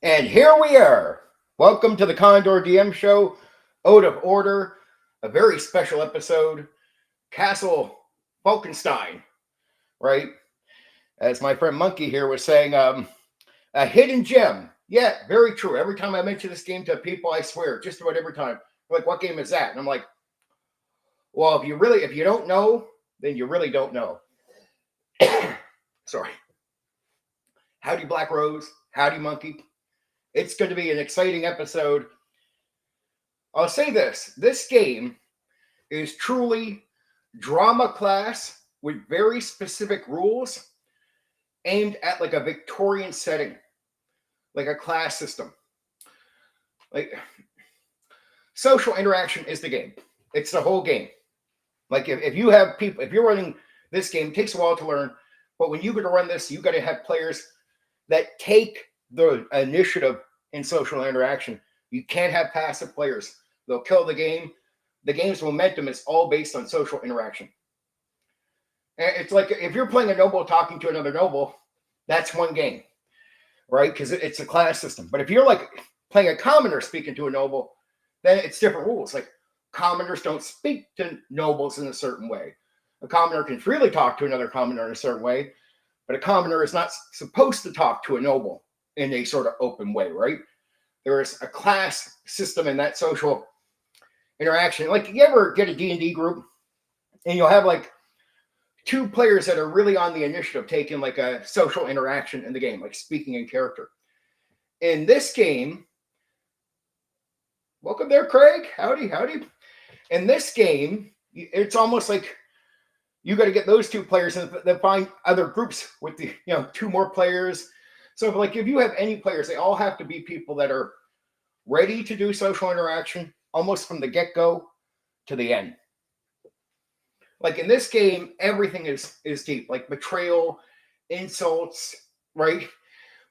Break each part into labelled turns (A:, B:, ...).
A: And here we are. Welcome to the Condor DM show, Out of Order, a very special episode, Castle Falkenstein, right? As my friend Monkey here was saying, a hidden gem. Yeah, very true. Every time I mention this game to people, I swear, just about every time, like, what game is that? And I'm like, well, if you don't know, then you really don't know. Sorry. Howdy, Black Rose. Howdy, Monkey. It's going to be an exciting episode. I'll say this game is truly drama class with very specific rules aimed at like a Victorian setting, like a class system. Like, social interaction is the game. It's the whole game. Like, if you have people, if you're running this game, it takes a while to learn, but when you go to run this, you got to have players that take the initiative in social interaction. You can't have passive players. They'll kill the game. The game's momentum is all based on social interaction. And it's like if you're playing a noble talking to another noble, that's one game, right? Because it's a class system. But if you're like playing a commoner speaking to a noble, then it's different rules. Like, commoners don't speak to nobles in a certain way. A commoner can freely talk to another commoner in a certain way, but a commoner is not supposed to talk to a noble in a sort of open way, right? There is a class system in that social interaction. Like, you ever get a D&D group and you'll have like two players that are really on the initiative taking like a social interaction in the game, like speaking in character. In this game, welcome there, Craig. Howdy. In this game, it's almost like you got to get those two players and then find other groups with the, two more players. So like if you have any players, they all have to be people that are ready to do social interaction almost from the get-go to the end. Like in this game, everything is deep, like betrayal, insults, right?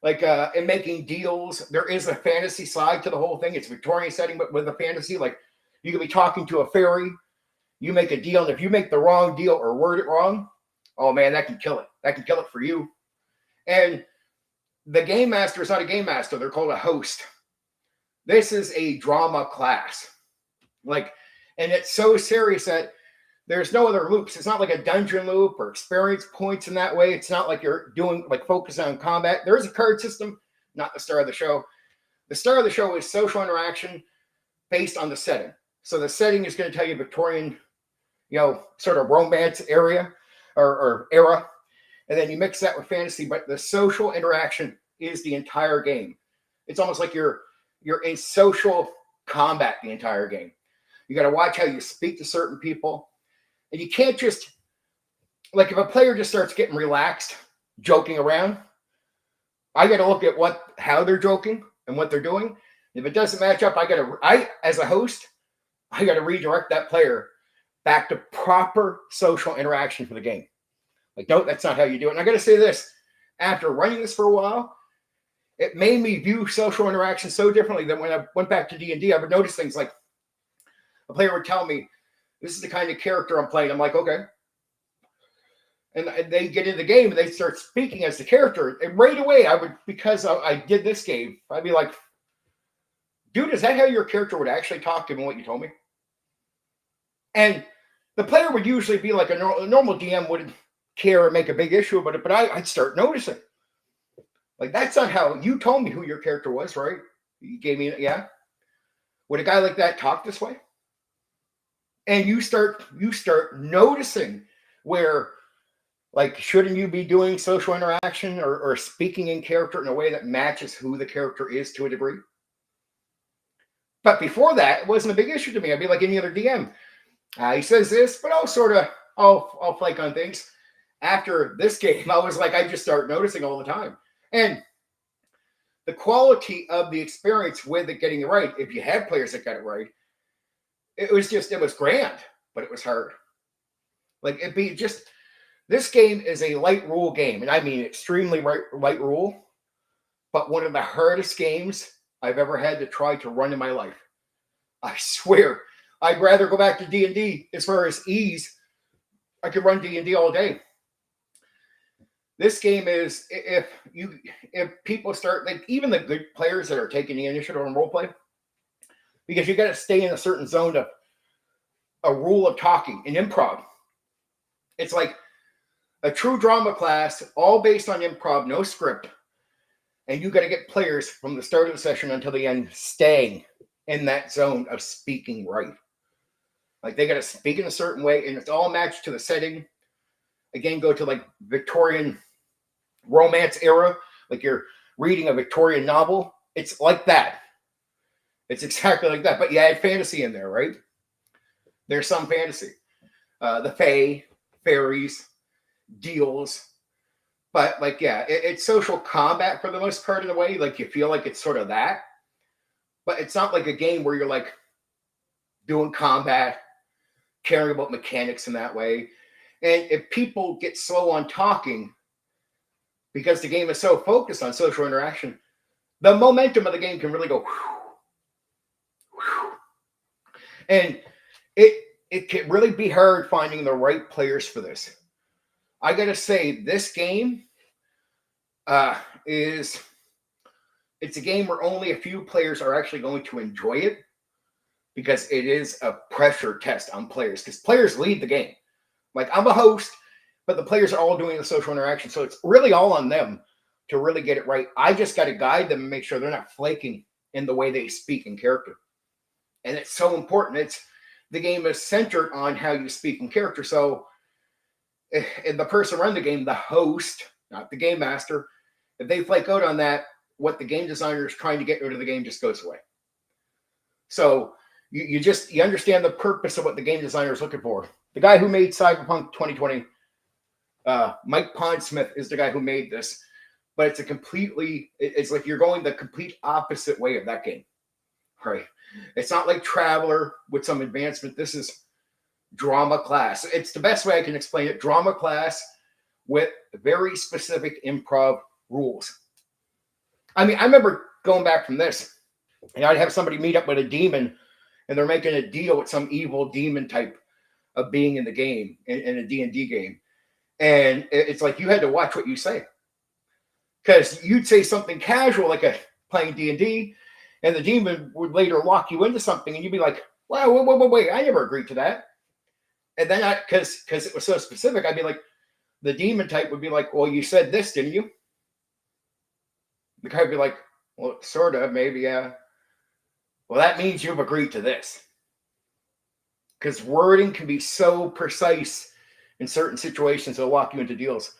A: Like in making deals, there is a fantasy side to the whole thing. It's a Victorian setting, but with a fantasy, like you could be talking to a fairy, you make a deal, and if you make the wrong deal or word it wrong, oh man, that can kill it. That can kill it for you. And the game master is not a game master. They're called a host. This is a drama class. Like, and it's so serious that there's no other loops. It's not like a dungeon loop or experience points in that way. It's not like you're doing like focus on combat. There is a card system, not the star of the show. The star of the show is social interaction based on the setting. So the setting is going to tell you Victorian, sort of romance area or era. And then you mix that with fantasy, but the social interaction is the entire game. It's almost like you're in social combat the entire game. You got to watch how you speak to certain people. And you can't just, like, if a player just starts getting relaxed, joking around, I got to look at how they're joking and what they're doing. If it doesn't match up, as a host, I got to redirect that player back to proper social interaction for the game. Like, no, that's not how you do it. And I got to say this, after running this for a while, it made me view social interaction so differently than when I went back to D&D. I would notice things like a player would tell me, this is the kind of character I'm playing. I'm like, okay. And they get in the game and they start speaking as the character. And right away, because I did this game, I'd be like, dude, is that how your character would actually talk given what you told me? And the player would usually be like a normal DM wouldn't care or make a big issue about it, but I'd start noticing. Like, that's not how you told me who your character was, right? You gave me, yeah. Would a guy like that talk this way? And you start noticing where, like, shouldn't you be doing social interaction or speaking in character in a way that matches who the character is to a degree? But before that, it wasn't a big issue to me. I'd be like any other DM. He says this, but I'll flake on things. After this game, I was like, I just start noticing all the time. And the quality of the experience with it getting it right, if you had players that got it right, it was grand, but it was hard. Like, this game is a light rule game, and I mean extremely light rule, but one of the hardest games I've ever had to try to run in my life. I swear, I'd rather go back to D&D as far as ease. I could run D&D all day. This game is, if people start, like, even the good players that are taking the initiative on role play, because you got to stay in a certain zone of a rule of talking in improv. It's like a true drama class, all based on improv, no script. And you got to get players from the start of the session until the end staying in that zone of speaking right. Like, they got to speak in a certain way, and it's all matched to the setting. Again, go to like Victorian romance era, like you're reading a Victorian novel. It's like that. It's exactly like that. But you add fantasy in there, right? There's some fantasy. The fae, fairies, deals. But like, yeah, it's social combat for the most part in a way. Like, you feel like it's sort of that. But it's not like a game where you're like doing combat, caring about mechanics in that way. And if people get slow on talking, because the game is so focused on social interaction, the momentum of the game can really go whew, whew. And it can really be hard finding the right players for this. I gotta say, this game it's a game where only a few players are actually going to enjoy it, because it is a pressure test on players, because players lead the game. Like, I'm a host, but the players are all doing the social interaction. So it's really all on them to really get it right. I just got to guide them and make sure they're not flaking in the way they speak in character. And it's so important. The game is centered on how you speak in character. So if the person running the game, the host, not the game master, if they flake out on that, what the game designer is trying to get rid of the game just goes away. So you understand the purpose of what the game designer is looking for. The guy who made Cyberpunk 2020, Mike Pondsmith, is the guy who made this. But it's like you're going the complete opposite way of that game, right? It's not like Traveler with some advancement. This is drama class. It's the best way I can explain it. Drama class with very specific improv rules. I mean, I remember going back from this, and I'd have somebody meet up with a demon, and they're making a deal with some evil demon type of being in the game, in a D&D game. And it's like you had to watch what you say. Because you'd say something casual, like playing D&D, and the demon would later lock you into something, and you'd be like, wow, wait, I never agreed to that. And then because it was so specific, I'd be like, the demon type would be like, well, you said this, didn't you? The guy would be like, well, sort of, maybe, yeah. Well, that means you've agreed to this. Because wording can be so precise in certain situations, it'll lock you into deals.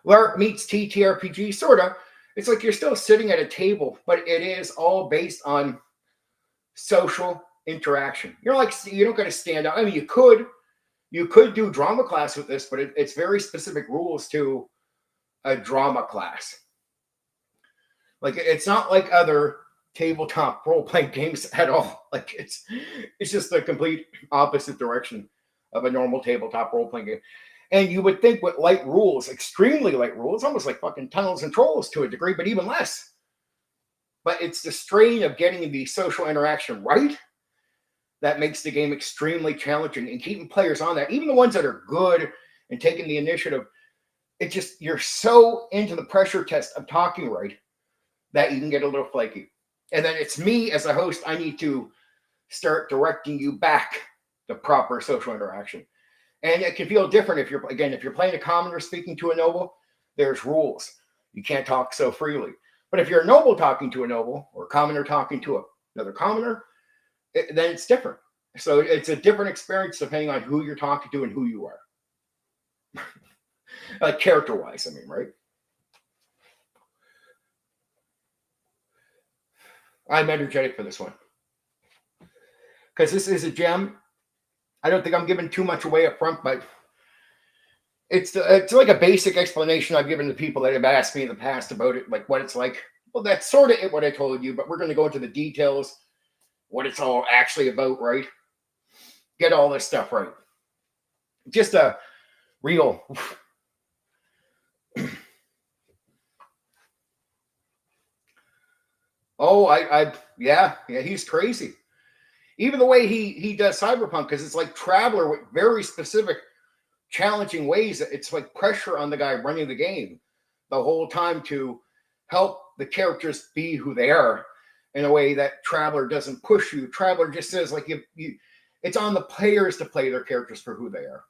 A: LARP meets TTRPG, sort of. It's like you're still sitting at a table, but it is all based on social interaction. You're like, you don't got to stand out. I mean, you could do drama class with this, but it's very specific rules to a drama class. Like, it's not like other tabletop role-playing games at all. Like, it's just the complete opposite direction of a normal tabletop role-playing game. And you would think with light rules, extremely light rules, almost like fucking Tunnels and Trolls to a degree, but even less. But it's the strain of getting the social interaction right that makes the game extremely challenging, and keeping players on that, even the ones that are good and taking the initiative. It just, you're so into the pressure test of talking right that you can get a little flaky. And then it's me as a host, I need to start directing you back the proper social interaction. And it can feel different if you're playing a commoner speaking to a noble, there's rules. You can't talk so freely. But if you're a noble talking to a noble, or a commoner talking to another commoner, then it's different. So it's a different experience depending on who you're talking to and who you are. Like, character-wise, I mean, right? I'm energetic for this one. Because this is a gem. I don't think I'm giving too much away up front, but it's like a basic explanation I've given to people that have asked me in the past about it, like what it's like. Well, that's sort of what I told you, but we're going to go into the details, what it's all actually about, right? Get all this stuff right. Just a real... Oh, yeah, he's crazy. Even the way he does Cyberpunk, because it's like Traveler with very specific, challenging ways. It's like pressure on the guy running the game. the whole time to help the characters be who they are in a way that Traveller doesn't push you. Traveller just says, like, it's on the players to play their characters for who they are.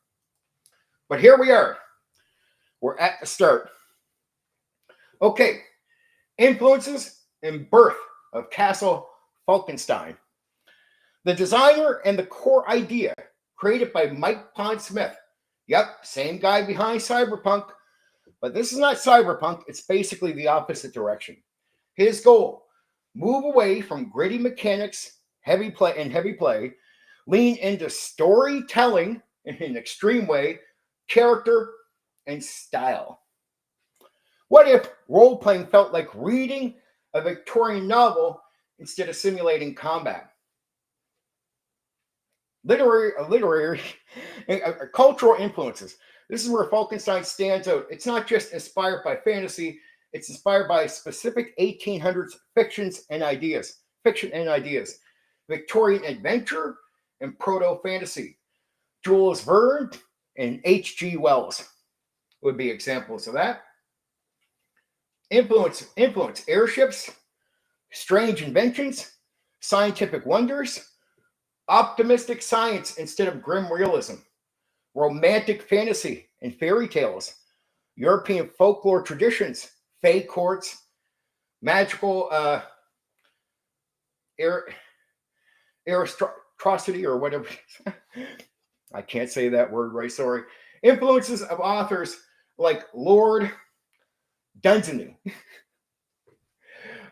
A: But here we are. We're at the start. Okay. Influences and birth of Castle Falkenstein. The designer and the core idea created by Mike Pondsmith. Yep, same guy behind Cyberpunk. But this is not Cyberpunk. It's basically the opposite direction. His goal, move away from gritty mechanics, heavy play, lean into storytelling in an extreme way, character, and style. What if role-playing felt like reading a Victorian novel instead of simulating combat? Cultural influences. This is where Falkenstein stands out. It's not just inspired by fantasy, it's inspired by specific 1800s fiction and ideas. Victorian adventure and proto-fantasy. Jules Verne and H.G. Wells would be examples of that. Influence, airships, strange inventions, scientific wonders, optimistic science instead of grim realism, romantic fantasy and fairy tales, European folklore traditions, fae courts, magical aristocracy or whatever. I can't say that word right, sorry. Influences of authors like Lord Dunsany.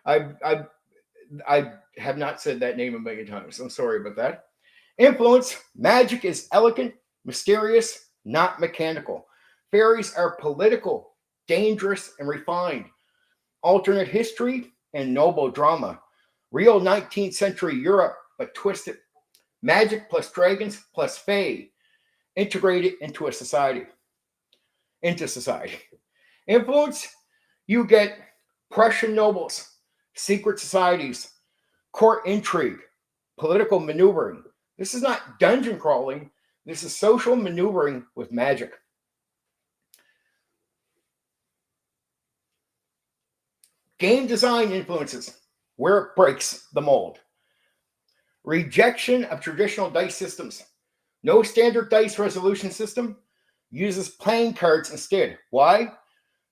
A: I have not said that name a million times. I'm sorry about that. Influence, magic is elegant, mysterious, not mechanical. Fairies are political, dangerous, and refined. Alternate history and noble drama. Real 19th century Europe, but twisted. Magic plus dragons plus fae. Integrated into society. Influence, you get Prussian nobles, secret societies, court intrigue, political maneuvering. This is not dungeon crawling. This is social maneuvering with magic. Game design influences, where it breaks the mold. Rejection of traditional dice systems. No standard dice resolution system. Uses playing cards instead. Why?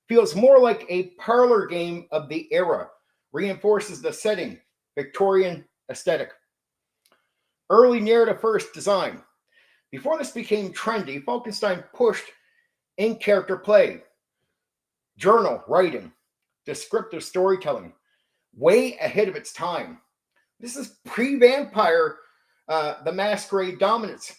A: Feels more like a parlor game of the era. Reinforces the setting. Victorian aesthetic. Early narrative first design. Before this became trendy, Falkenstein pushed in-character play, journal writing, descriptive storytelling, way ahead of its time. This is pre-Vampire, the Masquerade dominance,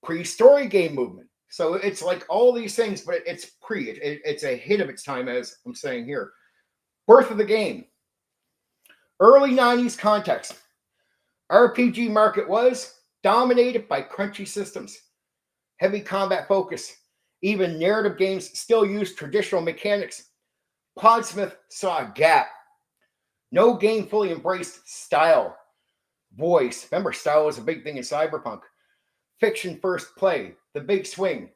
A: pre-story game movement. So it's like all these things, but it's it's ahead of its time, as I'm saying here. Birth of the game. Early 90s context. RPG market was dominated by crunchy systems, heavy combat focus. Even narrative games still use traditional mechanics. Podsmith saw a gap. No game fully embraced style, voice. Remember, style was a big thing in Cyberpunk. Fiction first play, the big swing.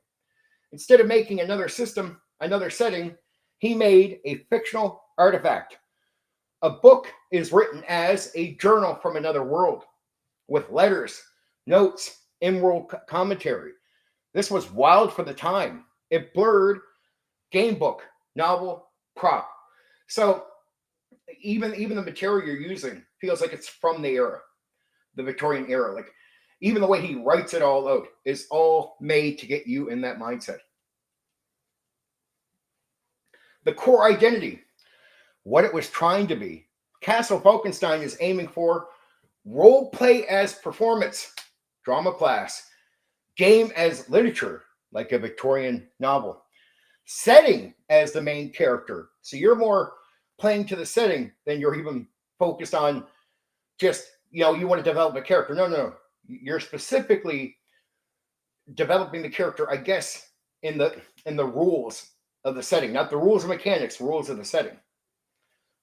A: Instead of making another system, another setting, he made a fictional artifact. A book is written as a journal from another world with letters, notes, in-world commentary. This was wild for the time. It blurred game book, novel, prop. So even the material you're using feels like it's from the era, the Victorian era. Like even the way he writes it all out is all made to get you in that mindset. The core identity, what it was trying to be. Castle Falkenstein is aiming for role play as performance, drama class, game as literature, like a Victorian novel, setting as the main character. So you're more playing to the setting than you're even focused on just, you want to develop a character. No. You're specifically developing the character, I guess, in the rules of the setting, not the rules of mechanics, rules of the setting,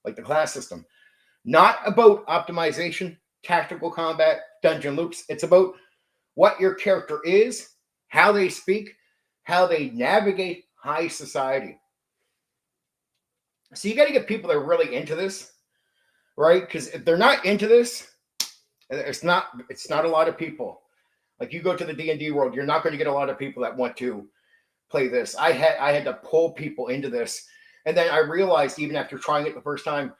A: like the class system. Not about optimization, tactical combat, dungeon loops. It's about what your character is, how they speak, how they navigate high society. So you got to get people that are really into this, right? Because if they're not into this, it's not a lot of people. Like you go to the D&D world, you're not going to get a lot of people that want to play this. I had to pull people into this. And then I realized even after trying it the first time,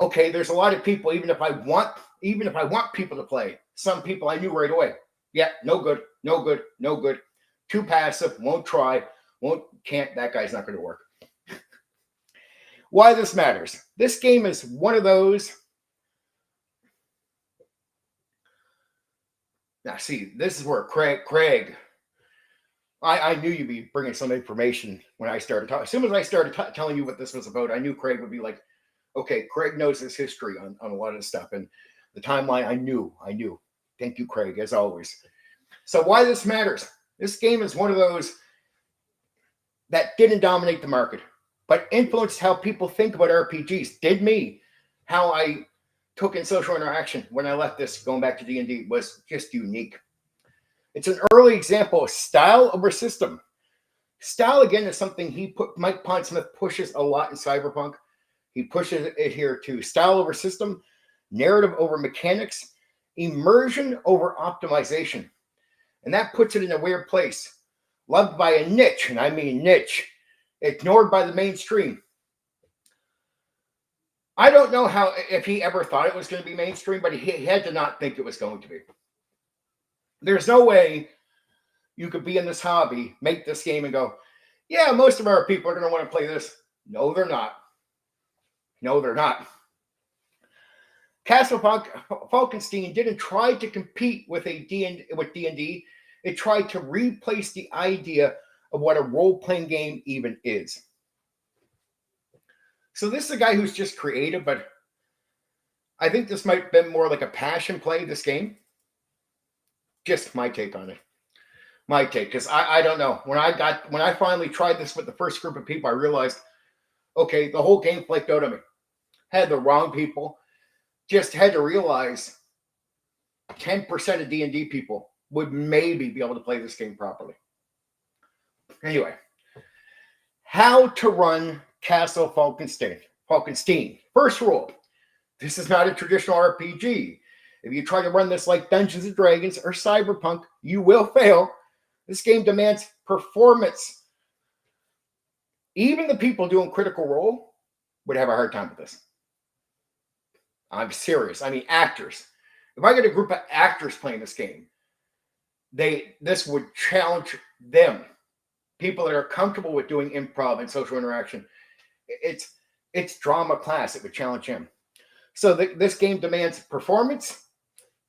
A: okay, there's a lot of people, even if I want people to play, some people I knew right away. Yeah, no good, no good, no good. Too passive, won't try, can't, that guy's not going to work. Why this matters. This game is one of those. Now, see, this is where Craig, I knew you'd be bringing some information when I started talking. As soon as I started telling you what this was about, I knew Craig would be like, okay, Craig knows his history on a lot of this stuff. And the timeline, I knew. Thank you, Craig, as always. So why this matters. This game is one of those that didn't dominate the market, but influenced how people think about RPGs. Did me. How I took in social interaction when I left this, going back to D&D, was just unique. It's an early example of style over system. Style, again, is something Mike Pondsmith pushes a lot in Cyberpunk. He pushes it here to style over system, narrative over mechanics, immersion over optimization. And that puts it in a weird place. Loved by a niche, and I mean niche, ignored by the mainstream. I don't know if he ever thought it was going to be mainstream, but he had to not think it was going to be. There's no way you could be in this hobby, make this game, and go, yeah, most of our people are going to want to play this. No, they're not. No, they're not. Castle Falkenstein didn't try to compete with D&D. It tried to replace the idea of what a role-playing game even is. So this is a guy who's just creative, but I think this might have been more like a passion play, this game. Just my take on it. My take, because I don't know. When I finally tried this with the first group of people, I realized, okay, the whole game flaked out of me. Had the wrong people. Just had to realize 10% of D&D people would maybe be able to play this game properly. Anyway, how to run Castle Falkenstein. First rule, this is not a traditional RPG. If you try to run this like Dungeons & Dragons or Cyberpunk, you will fail. This game demands performance. Even the people doing Critical Role would have a hard time with this. I'm serious. I mean, actors. If I get a group of actors playing this game, this would challenge them. People that are comfortable with doing improv and social interaction. It's drama class. It would challenge him. So this game demands performance,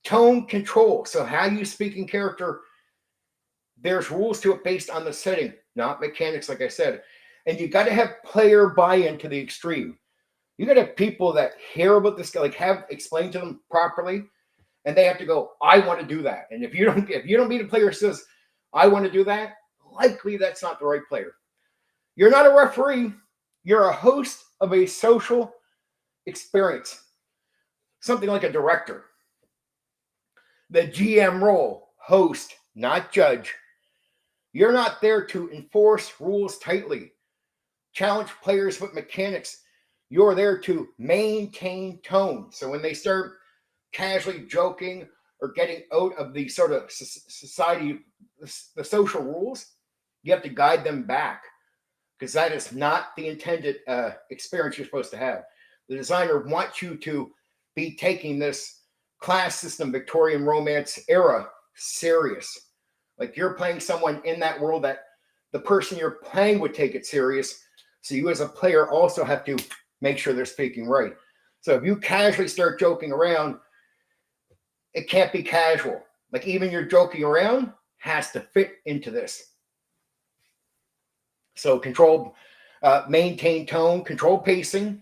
A: tone, control. So how you speak in character, there's rules to it based on the setting, not mechanics, like I said. And you got to have player buy-in to the extreme. You got to have people that hear about this, like have explained to them properly, and they have to go, I want to do that. And if you don't meet a player who says, I want to do that, likely that's not the right player. You're not a referee. You're a host of a social experience. Something like a director. The GM role, host, not judge. You're not there to enforce rules tightly, challenge players with mechanics. You're there to maintain tone. So when they start casually joking or getting out of the sort of society, the social rules, you have to guide them back, because that is not the intended experience you're supposed to have. The designer wants you to be taking this class system, Victorian romance era, serious. Like you're playing someone in that world that the person you're playing would take it serious. So you as a player also have to make sure they're speaking right. So if you casually start joking around, it can't be casual. Like even your joking around has to fit into this. So control, maintain tone, control pacing,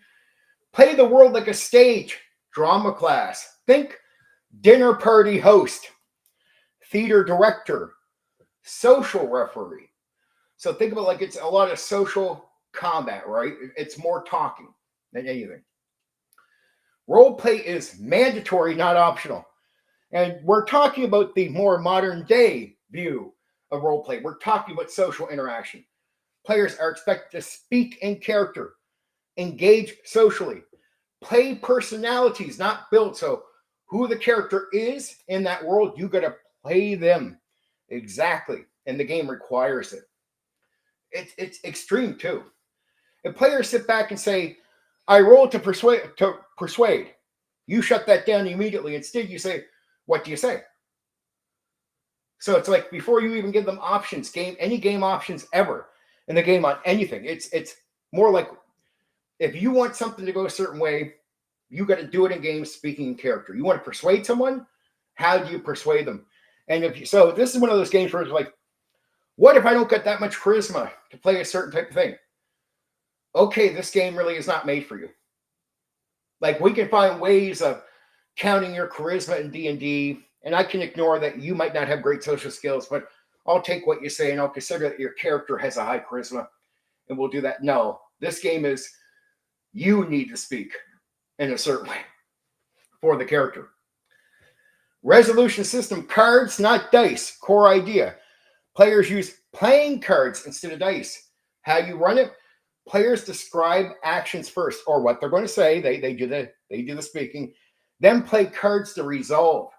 A: play the world like a stage, drama class. Think dinner party host, theater director, social referee. So think about like it's a lot of social combat, right? It's more talking than anything. Role play is mandatory, not optional. And we're talking about the more modern day view of role play. We're talking about social interaction. Players are expected to speak in character, Engage socially. Play personalities, not build. So who the character is in that world, you got to play them exactly. And the game requires it. It's extreme too. If players sit back and say, I roll to persuade, you shut that down immediately. Instead, you say, what do you say? So it's like before you even give them options, any game options ever in the game on anything. It's more like if you want something to go a certain way, you got to do it in game speaking in character. You want to persuade someone? How do you persuade them? And so this is one of those games where it's like, what if I don't get that much charisma to play a certain type of thing? Okay, this game really is not made for you. Like we can find ways of counting your charisma in D&D, and I can ignore that you might not have great social skills, but I'll take what you say and I'll consider that your character has a high charisma, and we'll do that. No, this game is you need to speak in a certain way for the character. Resolution system, cards, not dice. Core idea. Players use playing cards instead of dice. How you run it? Players describe actions first, or what they're going to say. They do the speaking. Then play cards to resolve.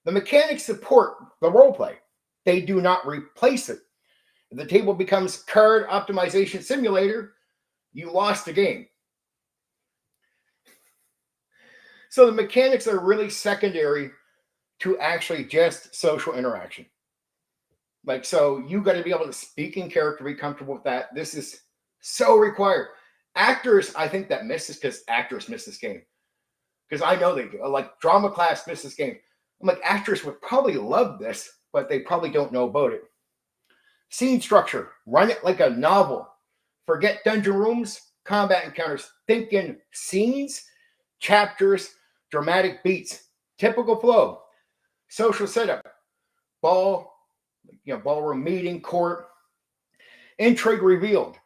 A: The mechanics support the role play. They do not replace it. If the table becomes card optimization simulator, you lost the game. So the mechanics are really secondary to actually just social interaction. Like, so you got to be able to speak in character, be comfortable with that. This is so required. Actors, I think that miss this because actors miss this game. Because I know they do. Like drama class miss this game. I'm like, actors would probably love this, but they probably don't know about it. Scene structure, run it like a novel. Forget dungeon rooms, combat encounters. Think in scenes, chapters, dramatic beats, typical flow, social setup, ballroom meeting, court, intrigue revealed,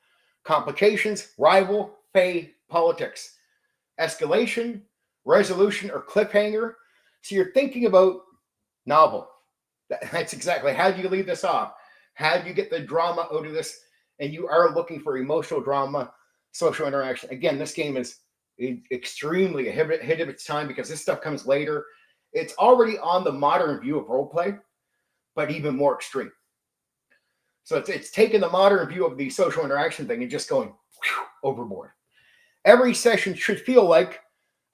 A: complications, rival, fey, politics, escalation, resolution, or cliffhanger. So you're thinking about novel. That's exactly, how do you leave this off? How do you get the drama out of this? And you are looking for emotional drama, social interaction. Again, this game is extremely ahead of its time because this stuff comes later. It's already on the modern view of roleplay, but even more extreme. So it's taking the modern view of the social interaction thing and just going overboard. Every session should feel like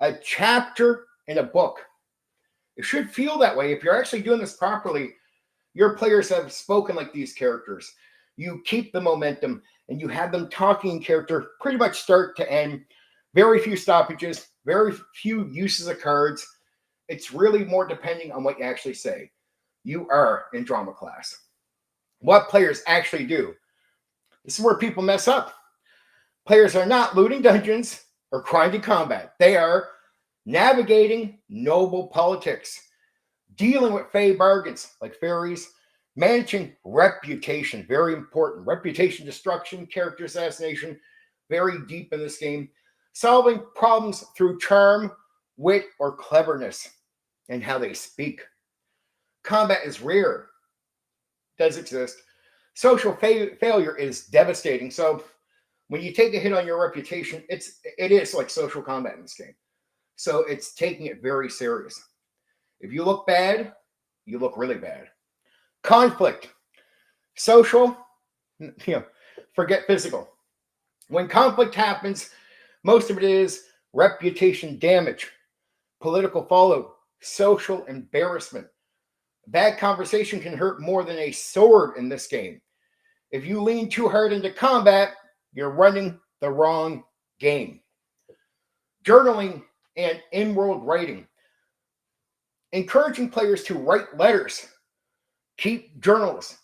A: a chapter in a book. It should feel that way. If you're actually doing this properly, your players have spoken like these characters. You keep the momentum and you have them talking in character pretty much start to end. Very few stoppages, very few uses of cards. It's really more depending on what you actually say. You are in drama class. What players actually do. This is where people mess up. Players are not looting dungeons or grinding combat. They are navigating noble politics, dealing with fey bargains like fairies, managing reputation, very important. Reputation destruction, character assassination, very deep in this game. Solving problems through charm, wit, or cleverness, and how they speak. Combat is rare. Does exist. Social failure is devastating. So when you take a hit on your reputation, it is like social combat in this game. So it's taking it very serious. If you look bad, you look really bad. Conflict. Social, forget physical. When conflict happens, most of it is reputation damage, political fallout, social embarrassment. Bad conversation can hurt more than a sword in this game. If you lean too hard into combat, you're running the wrong game. Journaling and in-world writing. Encouraging players to write letters, keep journals,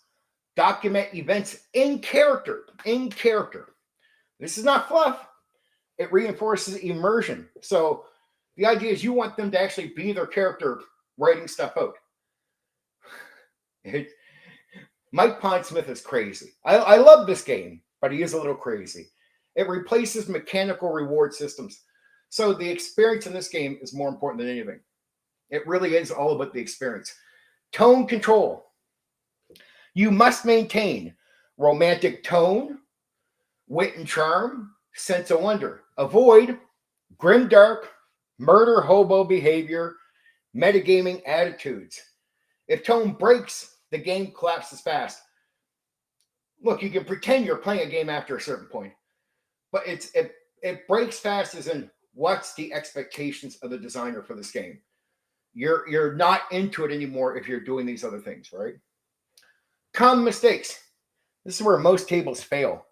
A: document events in character. This is not fluff. It reinforces immersion. So the idea is you want them to actually be their character writing stuff out. Mike Pondsmith is crazy. I love this game, but he is a little crazy. It replaces mechanical reward systems. So the experience in this game is more important than anything. It really is all about the experience. Tone control. You must maintain romantic tone, wit and charm, sense of wonder. Avoid grimdark, murder hobo behavior, metagaming attitudes. If tone breaks, the game collapses fast. Look, you can pretend you're playing a game after a certain point, but it breaks fast as in what's the expectations of the designer for this game. You're not into it anymore if you're doing these other things, right? Common mistakes. This is where most tables fail.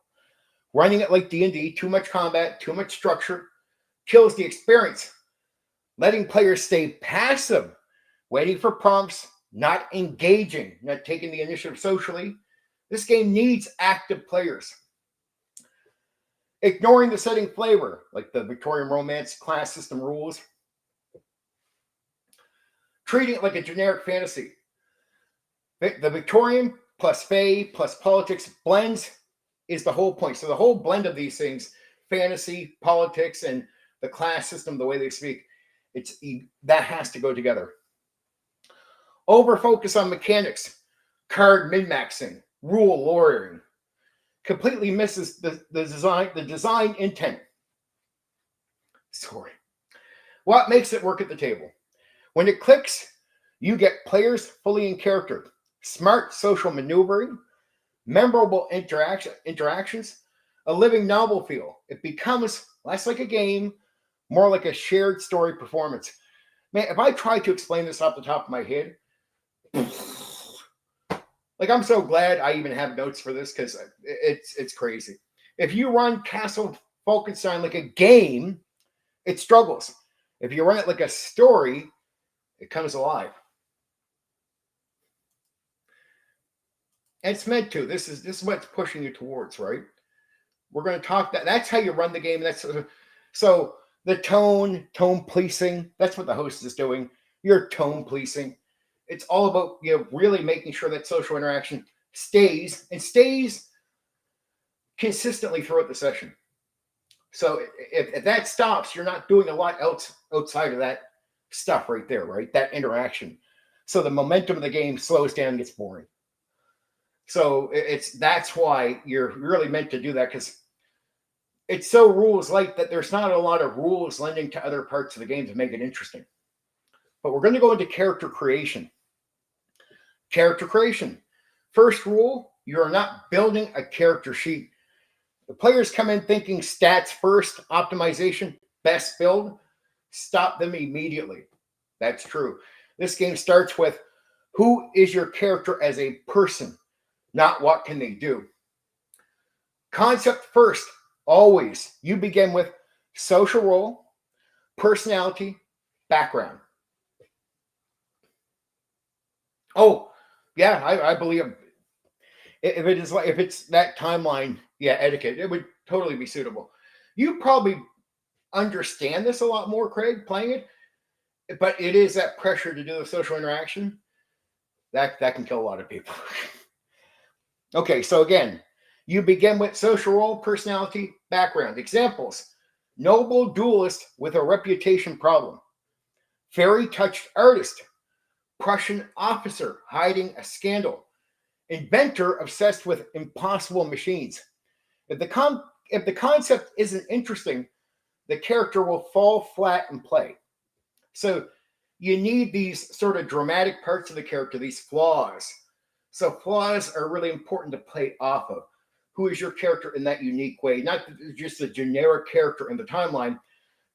A: Running it like D&D, too much combat, too much structure, kills the experience. Letting players stay passive, waiting for prompts, not engaging, not taking the initiative socially. This game needs active players. Ignoring the setting flavor, like the Victorian Romance class system rules. Treating it like a generic fantasy. The Victorian plus Fae plus politics blends is the whole point. So the whole blend of these things, fantasy, politics, and the class system, the way they speak, that has to go together. Over focus on mechanics, card min-maxing, rule lawyering. Completely misses the design intent. Sorry. What makes it work at the table? When it clicks, you get players fully in character, smart social maneuvering, memorable interactions, a living novel feel. It becomes less like a game, more like a shared story performance. Man, if I try to explain this off the top of my head, like I'm so glad I even have notes for this because it's crazy. If you run Castle Falkenstein like a game, it struggles. If you run it like a story, it comes alive. And it's meant to. This is what it's pushing you towards, right? We're going to talk that's how you run the game. So the tone policing, that's what the host is doing. You're tone policing. It's all about really making sure that social interaction stays consistently throughout the session. So if that stops, you're not doing a lot else outside of that stuff right there, right? That interaction. So the momentum of the game slows down and gets boring. So that's why you're really meant to do that, because it's so rules light that there's not a lot of rules lending to other parts of the game to make it interesting. But we're going to go into character creation. Character creation. First rule, you're not building a character sheet. The players come in thinking stats first, optimization, best build. Stop them immediately. That's true. This game starts with who is your character as a person, not what can they do. Concept first, always. You begin with social role, personality, background. Oh, yeah, I believe if it's that timeline, etiquette, it would totally be suitable. You probably understand this a lot more, Craig, playing it, but it is that pressure to do the social interaction that can kill a lot of people. Okay, so again, you begin with social role, personality, background. Examples: noble duelist with a reputation problem, fairy-touched artist, Prussian officer hiding a scandal, inventor obsessed with impossible machines. If the concept isn't interesting, the character will fall flat in play. So you need these sort of dramatic parts of the character, these flaws. So flaws are really important to play off of. Who is your character in that unique way? Not just a generic character in the timeline.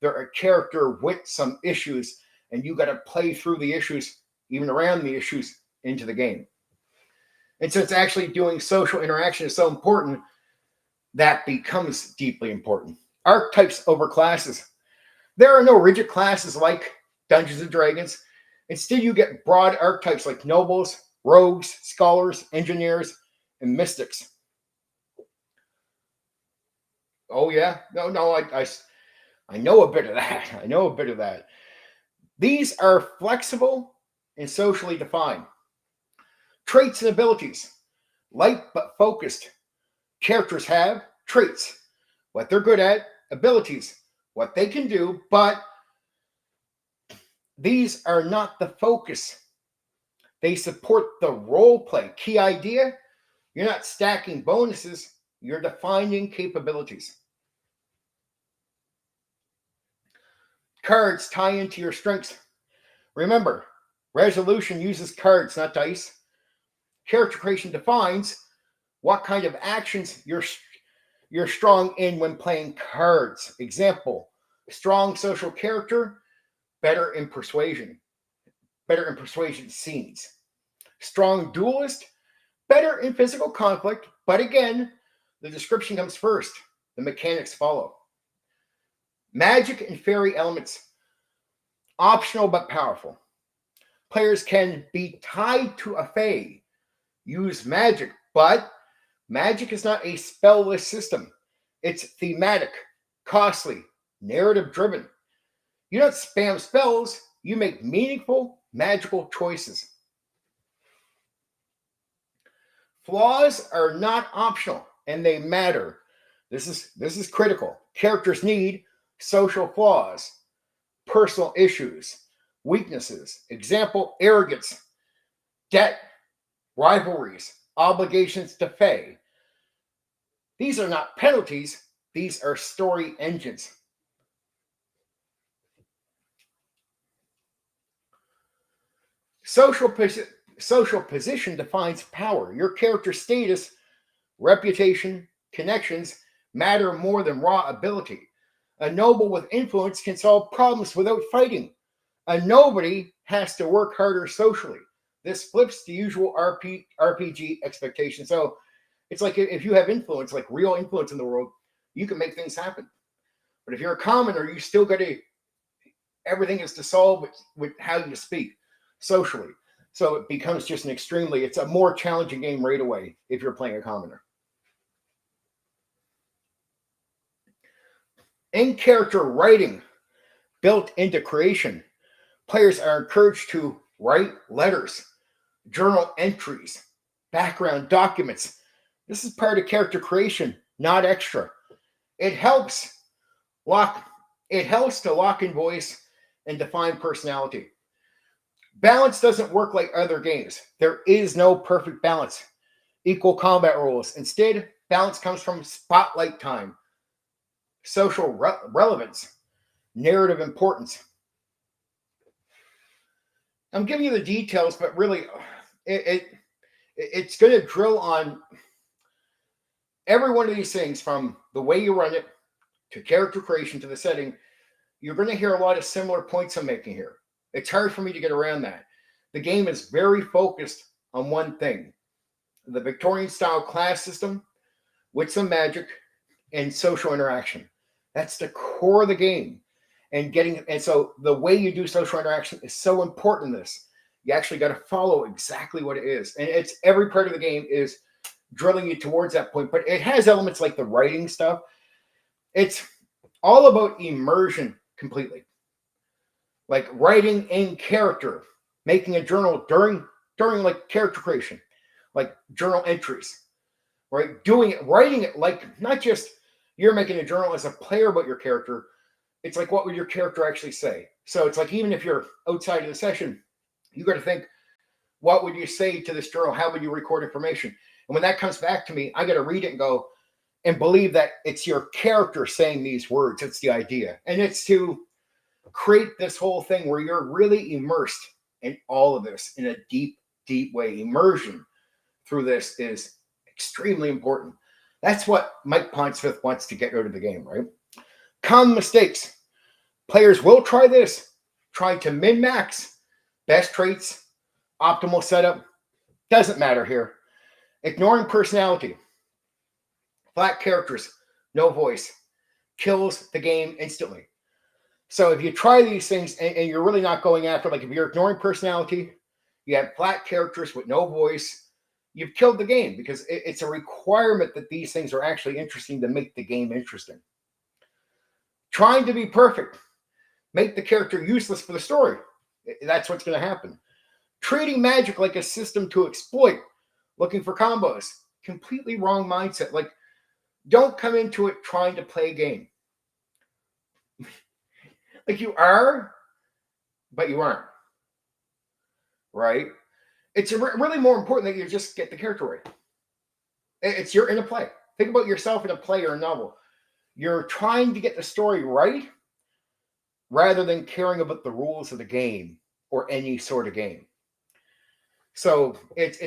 A: They're a character with some issues, and you got to play through the issues, even around the issues, into the game. And since actually doing social interaction is so important, that becomes deeply important. Archetypes over classes. There are no rigid classes like Dungeons and Dragons. Instead, you get broad archetypes like nobles, rogues, scholars, engineers, and mystics. Oh yeah, no, I know a bit of that. I know a bit of that. These are flexible and socially defined. Traits and abilities. Light but focused. Characters have traits, what they're good at, abilities, what they can do, but these are not the focus. They support the role play. Key idea: you're not stacking bonuses, you're defining capabilities. Cards tie into your strengths. Remember, resolution uses cards, not dice. Character creation defines what kind of actions you're strong in when playing cards. Example, strong social character, better in persuasion scenes. Strong duelist, better in physical conflict, but again, the description comes first. The mechanics follow. Magic and fairy elements, optional but powerful. Players can be tied to a fae, use magic, but magic is not a spell-less system. It's thematic, costly, narrative-driven. You don't spam spells, you make meaningful, magical choices. Flaws are not optional, and they matter. This is critical. Characters need social flaws, personal issues, weaknesses. Example, arrogance, debt, rivalries, obligations to fae. These are not penalties, these are story engines. Social position defines power. Your character status, reputation, connections matter more than raw ability. A noble with influence can solve problems without fighting. A nobody has to work harder socially. This flips the usual RPG expectation. So it's like if you have influence, like real influence in the world, you can make things happen. But if you're a commoner, you still got to, everything is to solve with how you speak socially. So it becomes just it's a more challenging game right away if you're playing a commoner. In-character writing built into creation. Players are encouraged to write letters, journal entries, background documents. This is part of character creation, not extra. It helps to lock in voice and define personality. Balance doesn't work like other games. There is no perfect balance. Equal combat rules. Instead, balance comes from spotlight time, social relevance, narrative importance. I'm giving you the details, but really, it's going to drill on every one of these things, from the way you run it to character creation to the setting. You're going to hear a lot of similar points I'm making here. It's hard for me to get around that. The game is very focused on one thing: the Victorian style class system with some magic and social interaction. That's the core of the game. And so the way you do social interaction is so important in this. You actually got to follow exactly what it is. And it's every part of the game is drilling you towards that point. But it has elements like the writing stuff. It's all about immersion completely. Like writing in character, making a journal during like character creation, like journal entries, right? Writing it like not just you're making a journal as a player about your character. It's like, what would your character actually say? So it's like, even if you're outside of the session, you got to think, what would you say to this journal? How would you record information? And when that comes back to me, I got to read it and go and believe that it's your character saying these words. It's the idea. And it's to create this whole thing where you're really immersed in all of this in a deep, deep way. Immersion through this is extremely important. That's what Mike Pondsmith wants to get out of the game, right? Common mistakes. Players will try this, trying to min-max best traits, optimal setup. Doesn't matter here. Ignoring personality. Flat characters, no voice. Kills the game instantly. So if you try these things and you're really not going after, like if you're ignoring personality, you have flat characters with no voice, you've killed the game, because it's a requirement that these things are actually interesting to make the game interesting. Trying to be perfect. Make the character useless for the story. That's what's going to happen. Treating magic like a system to exploit. Looking for combos. Completely wrong mindset. Like, don't come into it trying to play a game. Like you are, but you aren't. Right? It's really more important that you just get the character right. You're in a play. Think about yourself in a play or a novel. You're trying to get the story right, rather than caring about the rules of the game or any sort of game. So it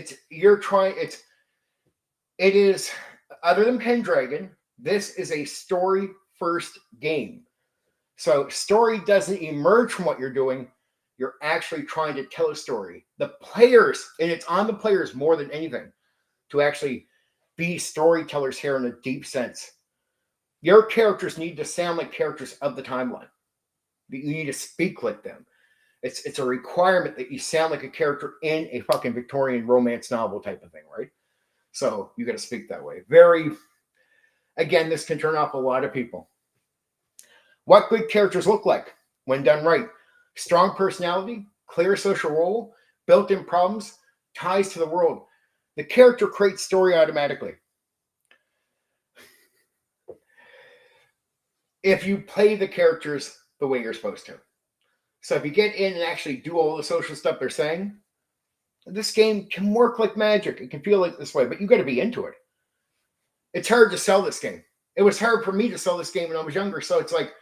A: is, other than Pendragon, this is a story first game. So story doesn't emerge from what you're doing. You're actually trying to tell a story. The players, and it's on the players more than anything, to actually be storytellers here in a deep sense. Your characters need to sound like characters of the timeline. You need to speak like them. It's a requirement that you sound like a character in a fucking Victorian romance novel type of thing, right? So you got to speak that way. Again, this can turn off a lot of people. What good characters look like when done right? Strong personality, clear social role, built-in problems, ties to the world. The character creates story automatically. If you play the characters the way you're supposed to. So if you get in and actually do all the social stuff they're saying, this game can work like magic. It can feel like this way, but you got to be into it. It's hard to sell this game. It was hard for me to sell this game when I was younger. So it's like,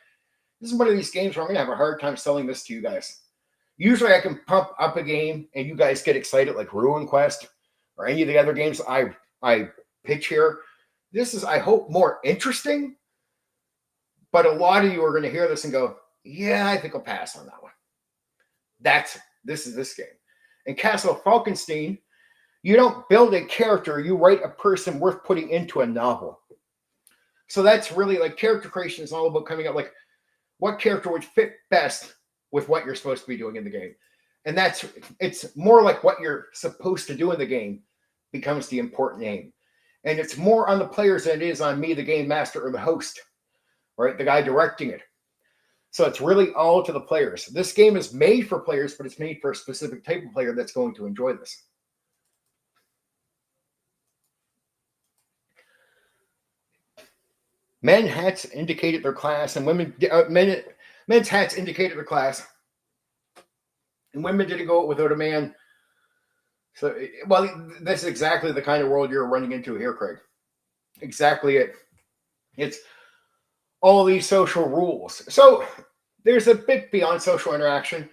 A: this is one of these games where I'm going to have a hard time selling this to you guys. Usually I can pump up a game and you guys get excited, like Ruin Quest or any of the other games I pitch here. This is, I hope, more interesting. But a lot of you are going to hear this and go, yeah, I think I'll pass on that one. This is this game. In Castle Falkenstein, you don't build a character, you write a person worth putting into a novel. So that's really like character creation is all about coming up like what character would fit best with what you're supposed to be doing in the game. And it's more like what you're supposed to do in the game becomes the important aim. And it's more on the players than it is on me, the game master or the host, right? The guy directing it. So it's really all to the players. This game is made for players, but it's made for a specific type of player that's going to enjoy this. Men hats indicated their class, and men's hats indicated their class, and women didn't go without a man. So, well, that's exactly the kind of world you're running into here, Craig. Exactly it. It's all these social rules. So there's a bit beyond social interaction.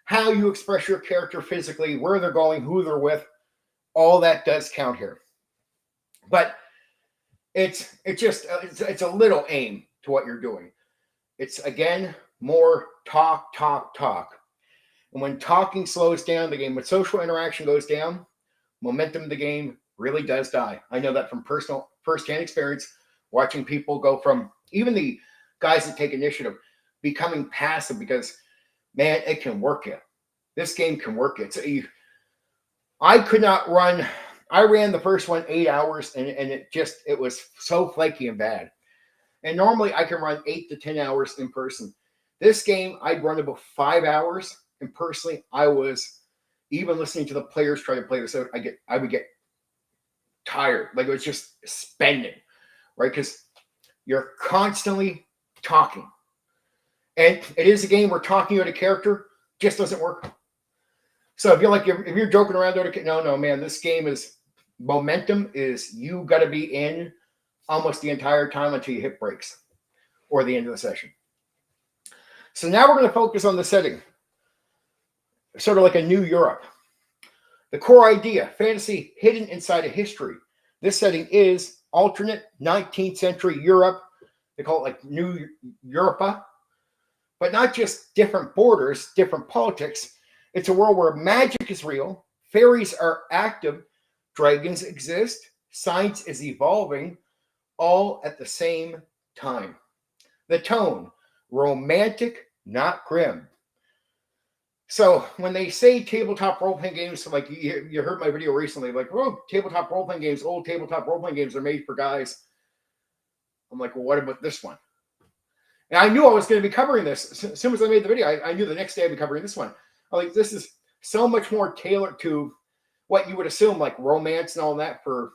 A: How you express your character physically, where they're going, who they're with, all that does count here. But it's a little aim to what you're doing. It's, again, more talk. And when talking slows down the game, when social interaction goes down, momentum of the game really does die. I know that from personal first-hand experience, watching people go from, even the guys that take initiative, becoming passive because, man, it can work it. This game can work it. So I could not run. I ran the first one 8 hours, and it was so flaky and bad. And normally I can run 8 to 10 hours in person. This game, I'd run about 5 hours, and personally, I was, even listening to the players try to play this out, I would get tired. Like, it was just spending, right? Because you're constantly talking. And it is a game where talking out a character just doesn't work. So if you're joking around, no, man, this game is, momentum is, you got to be in almost the entire time until you hit breaks or the end of the session. So now we're going to focus on the setting, sort of like a new Europe. The core idea, fantasy hidden inside a history. This setting is alternate 19th century Europe. They call it like New Europa, but not just different borders, different politics. It's a world where magic is real, fairies are active, dragons exist, science is evolving, all at the same time. The tone, romantic, not grim. So when they say tabletop role-playing games, so like you heard my video recently, like, oh, tabletop role-playing games, old tabletop role-playing games are made for guys. I'm like, well, what about this one? And I knew I was going to be covering this. As soon as I made the video, I knew the next day I'd be covering this one. I'm like, this is so much more tailored to what you would assume, like romance and all that for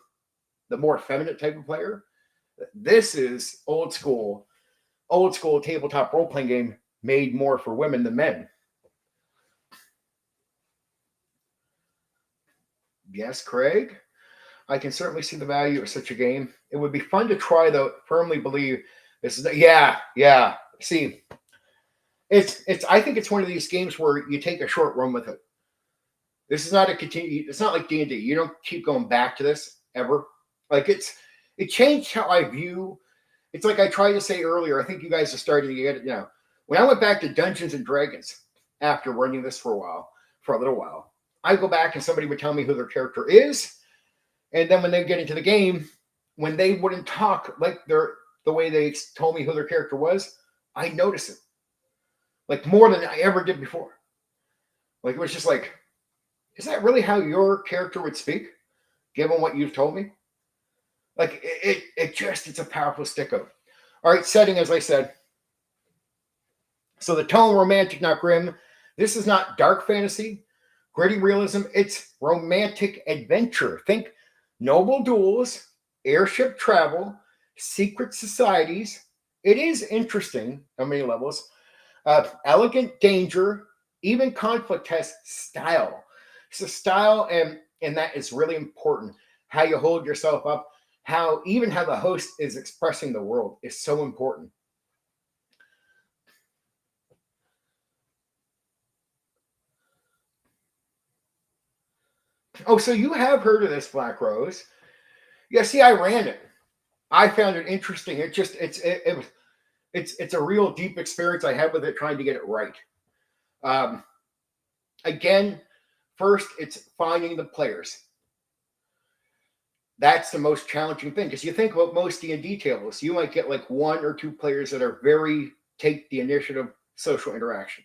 A: the more feminine type of player. This is old school tabletop role-playing game made more for women than men. Yes, Craig, I can certainly see the value of such a game. It would be fun to try, though. Firmly believe this is, yeah. See, I think it's one of these games where you take a short run with it. This is not a continue. It's not like D&D. You don't keep going back to this ever. Like it changed how I view. It's like I tried to say earlier. I think you guys are starting to get it now. When I went back to Dungeons and Dragons after running this for a little while, I go back and somebody would tell me who their character is, and then when they get into the game, when they wouldn't talk like the way they told me who their character was, I notice it, like more than I ever did before. Like it was just like, is that really how your character would speak, given what you've told me? Like it's a powerful stick out. All right, setting, as I said. So the tone, romantic, not grim. This is not dark fantasy, gritty realism. It's romantic adventure. Think noble duels, airship travel, secret societies. It is interesting on many levels. Elegant danger, even conflict has style. So style, and that is really important. How you hold yourself up, how the host is expressing the world is so important. Oh, so you have heard of this, Black Rose? Yeah, see, I ran it. I found it interesting. It's a real deep experience I had with it, trying to get it right. Again, first, it's finding the players. That's the most challenging thing, because you think about most D&D tables, you might get like 1 or 2 players that are very take the initiative, social interaction.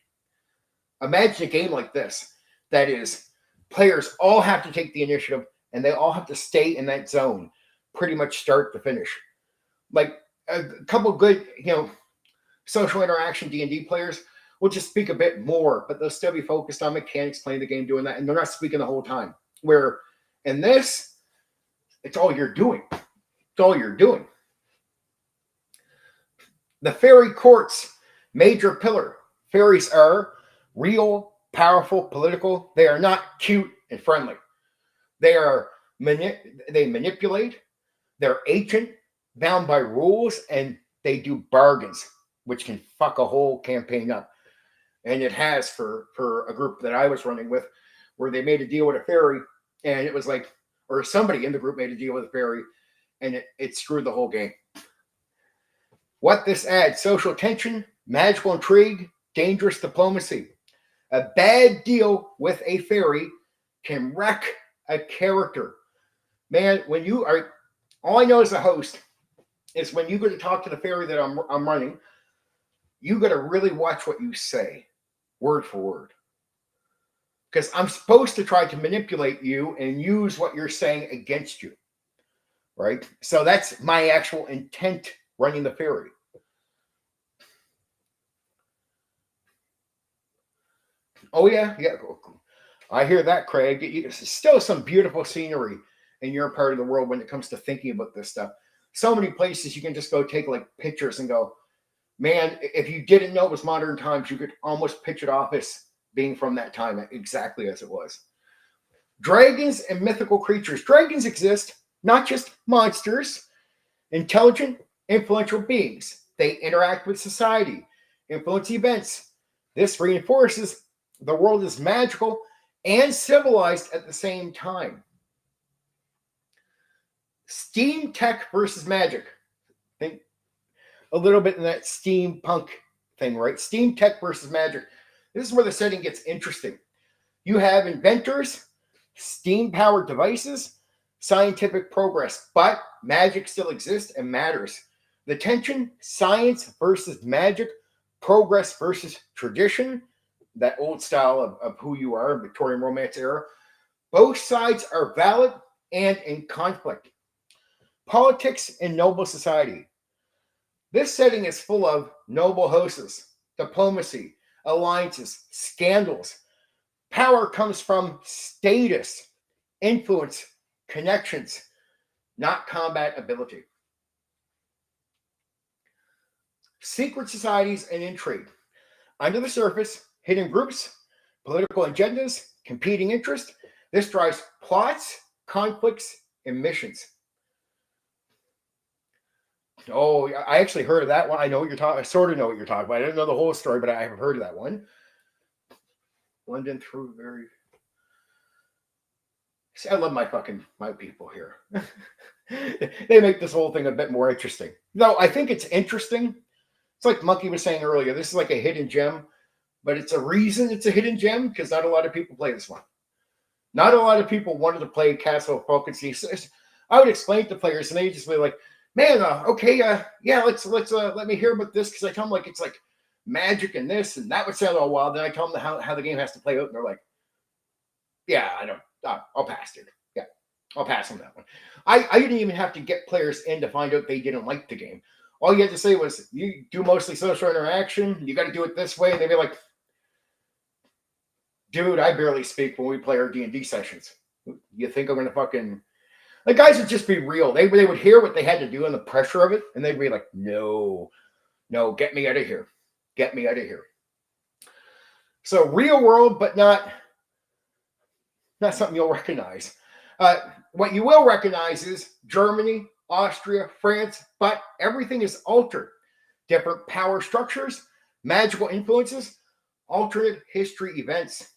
A: Imagine a game like this that is players all have to take the initiative and they all have to stay in that zone, pretty much start to finish. Like a couple good, social interaction D&D players will just speak a bit more, but they'll still be focused on mechanics, playing the game, doing that, and they're not speaking the whole time. Where in this, it's all you're doing. It's all you're doing. The fairy courts, major pillar. Fairies are real, powerful, political. They are not cute and friendly. They manipulate. They're ancient, bound by rules, and they do bargains, which can fuck a whole campaign up. And it has for a group that I was running with, where they made a deal with a fairy, and it was like, or somebody in the group made a deal with a fairy, and it screwed the whole game. What this adds: social tension, magical intrigue, dangerous diplomacy. A bad deal with a fairy can wreck a character. Man, when you are, all I know as a host is when you go to talk to the fairy that I'm running, you got to really watch what you say, word for word. Because I'm supposed to try to manipulate you and use what you're saying against you. Right? So that's my actual intent running the fairy. Oh, yeah. I hear that, Craig. It's still some beautiful scenery in your part of the world when it comes to thinking about this stuff. So many places you can just go take like pictures and go, man, if you didn't know it was modern times, you could almost pitch it off as being from that time, exactly as it was. Dragons and mythical creatures. Dragons exist, not just monsters, intelligent, influential beings. They interact with society, influence events. This reinforces the world is magical and civilized at the same time. Steam tech versus magic. Think a little bit in that steampunk thing, right? Steam tech versus magic. This is where the setting gets interesting. You have inventors, steam-powered devices, scientific progress, but magic still exists and matters. The tension, science versus magic, progress versus tradition, that old style of who you are, Victorian Romance era. Both sides are valid and in conflict. Politics and noble society. This setting is full of noble hosts, diplomacy, alliances, scandals. Power comes from status, influence, connections, not combat ability. Secret societies and intrigue. Under the surface, hidden groups, political agendas, competing interests. This drives plots, conflicts, and missions. Oh, I actually heard of that one. I know what you're talking. I sort of know what you're talking about. I didn't know the whole story, but I have heard of that one. London through very. See, I love my people here. They make this whole thing a bit more interesting. No, I think it's interesting. It's like Monkey was saying earlier. This is like a hidden gem, but it's a reason it's a hidden gem because not a lot of people play this one. Not a lot of people wanted to play Castle Falkenstein. So I would explain to players, and they just be like, "Man, okay, yeah, let's let me hear about this," because I tell them like it's like magic and this and that would sound all wild. Then I tell them how the game has to play out, and they're like, "Yeah, I don't. I'll pass it. Yeah, I'll pass on that one." I didn't even have to get players in to find out they didn't like the game. All you had to say was, "You do mostly social interaction. You got to do it this way," and they'd be like, "Dude, I barely speak when we play our D&D sessions. You think I'm gonna fucking?" The guys would just be real. They would hear what they had to do and the pressure of it, and they'd be like, "No, no, get me out of here, get me out of here." So real world, but not something you'll recognize. What you will recognize is Germany, Austria, France, but everything is altered. Different power structures, magical influences, alternate history events.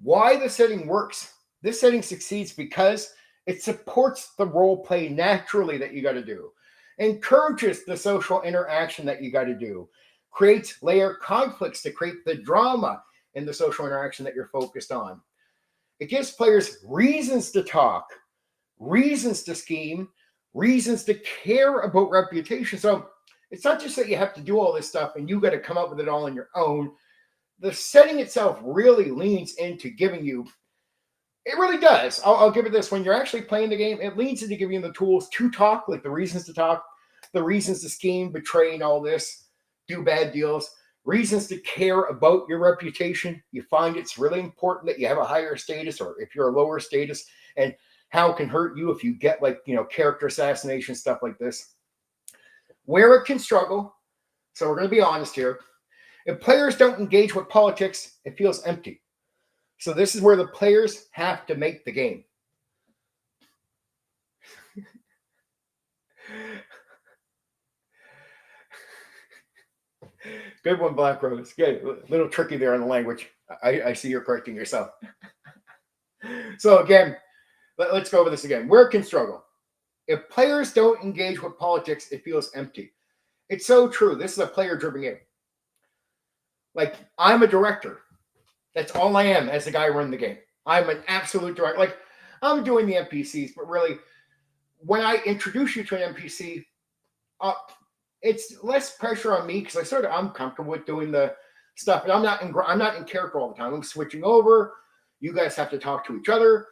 A: Why the setting works. This setting succeeds because it supports the role play naturally that you got to do, encourages the social interaction that you got to do, creates layer conflicts to create the drama in the social interaction that you're focused on. It gives players reasons to talk, reasons to scheme, reasons to care about reputation. So it's not just that you have to do all this stuff and you got to come up with it all on your own. The setting itself really leans into giving you, it really does. I'll give it this. When you're actually playing the game, it leans into giving you the tools to talk, like the reasons to talk, the reasons to scheme, betray, and all this, do bad deals, reasons to care about your reputation. You find it's really important that you have a higher status, or if you're a lower status, and how it can hurt you if you get like, character assassination, stuff like this. Where it can struggle, so we're going to be honest here. If players don't engage with politics, it feels empty. So this is where the players have to make the game. Good one, Black Rose. Good. A little tricky there on the language. I see you're correcting yourself. So again, let's go over this again. Where it can struggle. If players don't engage with politics, it feels empty. It's so true. This is a player-driven game. Like, I'm a director. That's all I am as the guy running the game. I'm an absolute director. Like, I'm doing the NPCs, but really, when I introduce you to an NPC, it's less pressure on me because I'm comfortable with doing the stuff, and I'm not in character all the time. I'm switching over. You guys have to talk to each other.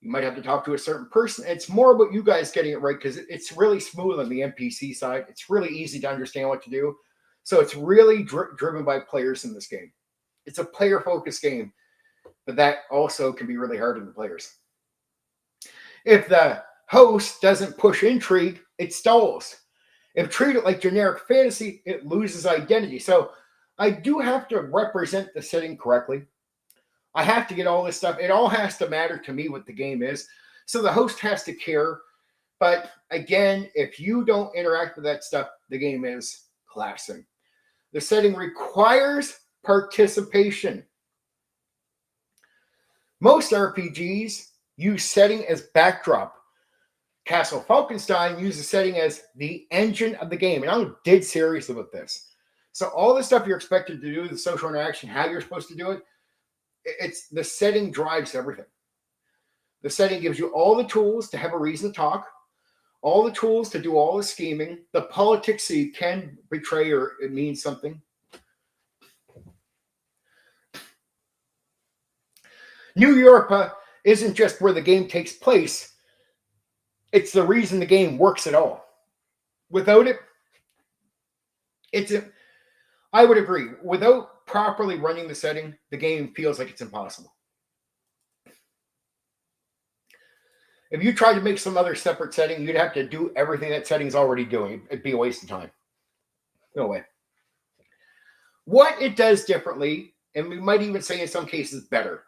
A: You might have to talk to a certain person. It's more about you guys getting it right because it's really smooth on the NPC side. It's really easy to understand what to do. So it's really driven by players in this game. It's a player-focused game, but that also can be really hard on the players. If the host doesn't push intrigue, it stalls. If treated like generic fantasy, it loses identity. So I do have to represent the setting correctly. I have to get all this stuff. It all has to matter to me what the game is. So the host has to care. But again, if you don't interact with that stuff, the game is collapsing. The setting requires participation. Most RPGs use setting as backdrop. Castle Falkenstein uses setting as the engine of the game. And I'm dead serious about this. So all the stuff you're expected to do, the social interaction, how you're supposed to do it, it's the setting drives everything. The setting gives you all the tools to have a reason to talk, all the tools to do all the scheming, the politics so you can betray or it means something. New Europa isn't just where the game takes place. It's the reason the game works at all. Without it, I would agree. Without properly running the setting, the game feels like it's impossible. If you tried to make some other separate setting, you'd have to do everything that setting's already doing. It'd be a waste of time. No way. What it does differently, and we might even say in some cases better,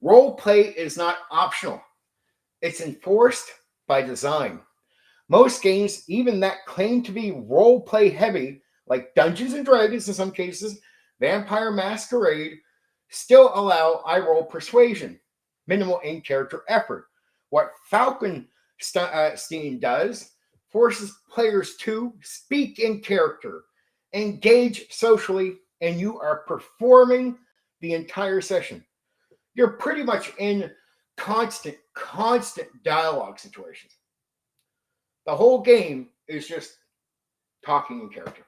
A: role play is not optional. It's enforced by design. Most games, even that claim to be role play heavy, like Dungeons and Dragons in some cases, Vampire Masquerade, still allow eye roll persuasion, minimal in character effort. What Falkenstein does forces players to speak in character, engage socially, and you are performing the entire session. You're pretty much in constant dialogue situations. The whole game is just talking in character.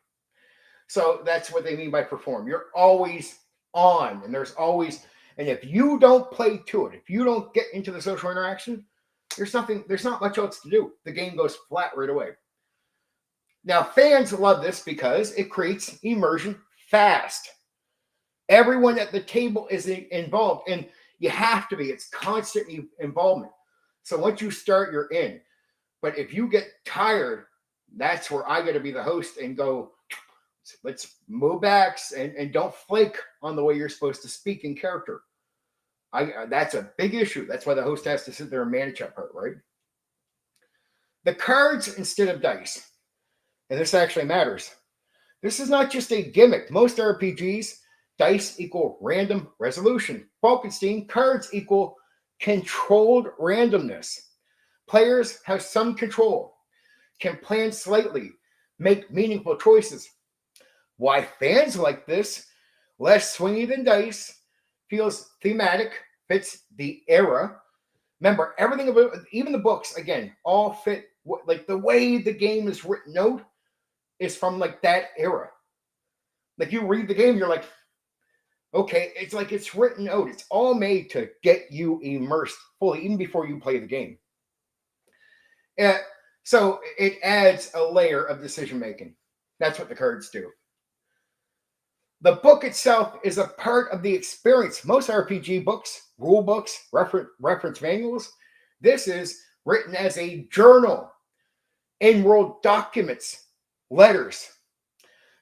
A: So that's what they mean by perform. You're always on, and there's always, and if you don't play to it, if you don't get into the social interaction, there's not much else to do. The game goes flat right away. Now, fans love this because it creates immersion fast. Everyone at the table is involved, and you have to be. It's constant involvement. So once you start, you're in. But if you get tired, that's where I got to be the host and go, let's move back and don't flake on the way you're supposed to speak in character. That's a big issue. That's why the host has to sit there and manage that part, right? The cards instead of dice. And this actually matters. This is not just a gimmick. Most RPGs, dice equal random resolution. Falkenstein, cards equal controlled randomness. Players have some control, can plan slightly, make meaningful choices. Why fans like this, less swingy than dice, feels thematic, fits the era. Remember, everything about, even the books, again, all fit, like the way the game is written out is from like that era. Like you read the game, you're like, okay, it's like it's written out. It's all made to get you immersed fully, even before you play the game. So it adds a layer of decision making. That's what the cards do. The book itself is a part of the experience. Most RPG books, rule books, reference manuals, this is written as a journal, in-world documents, letters.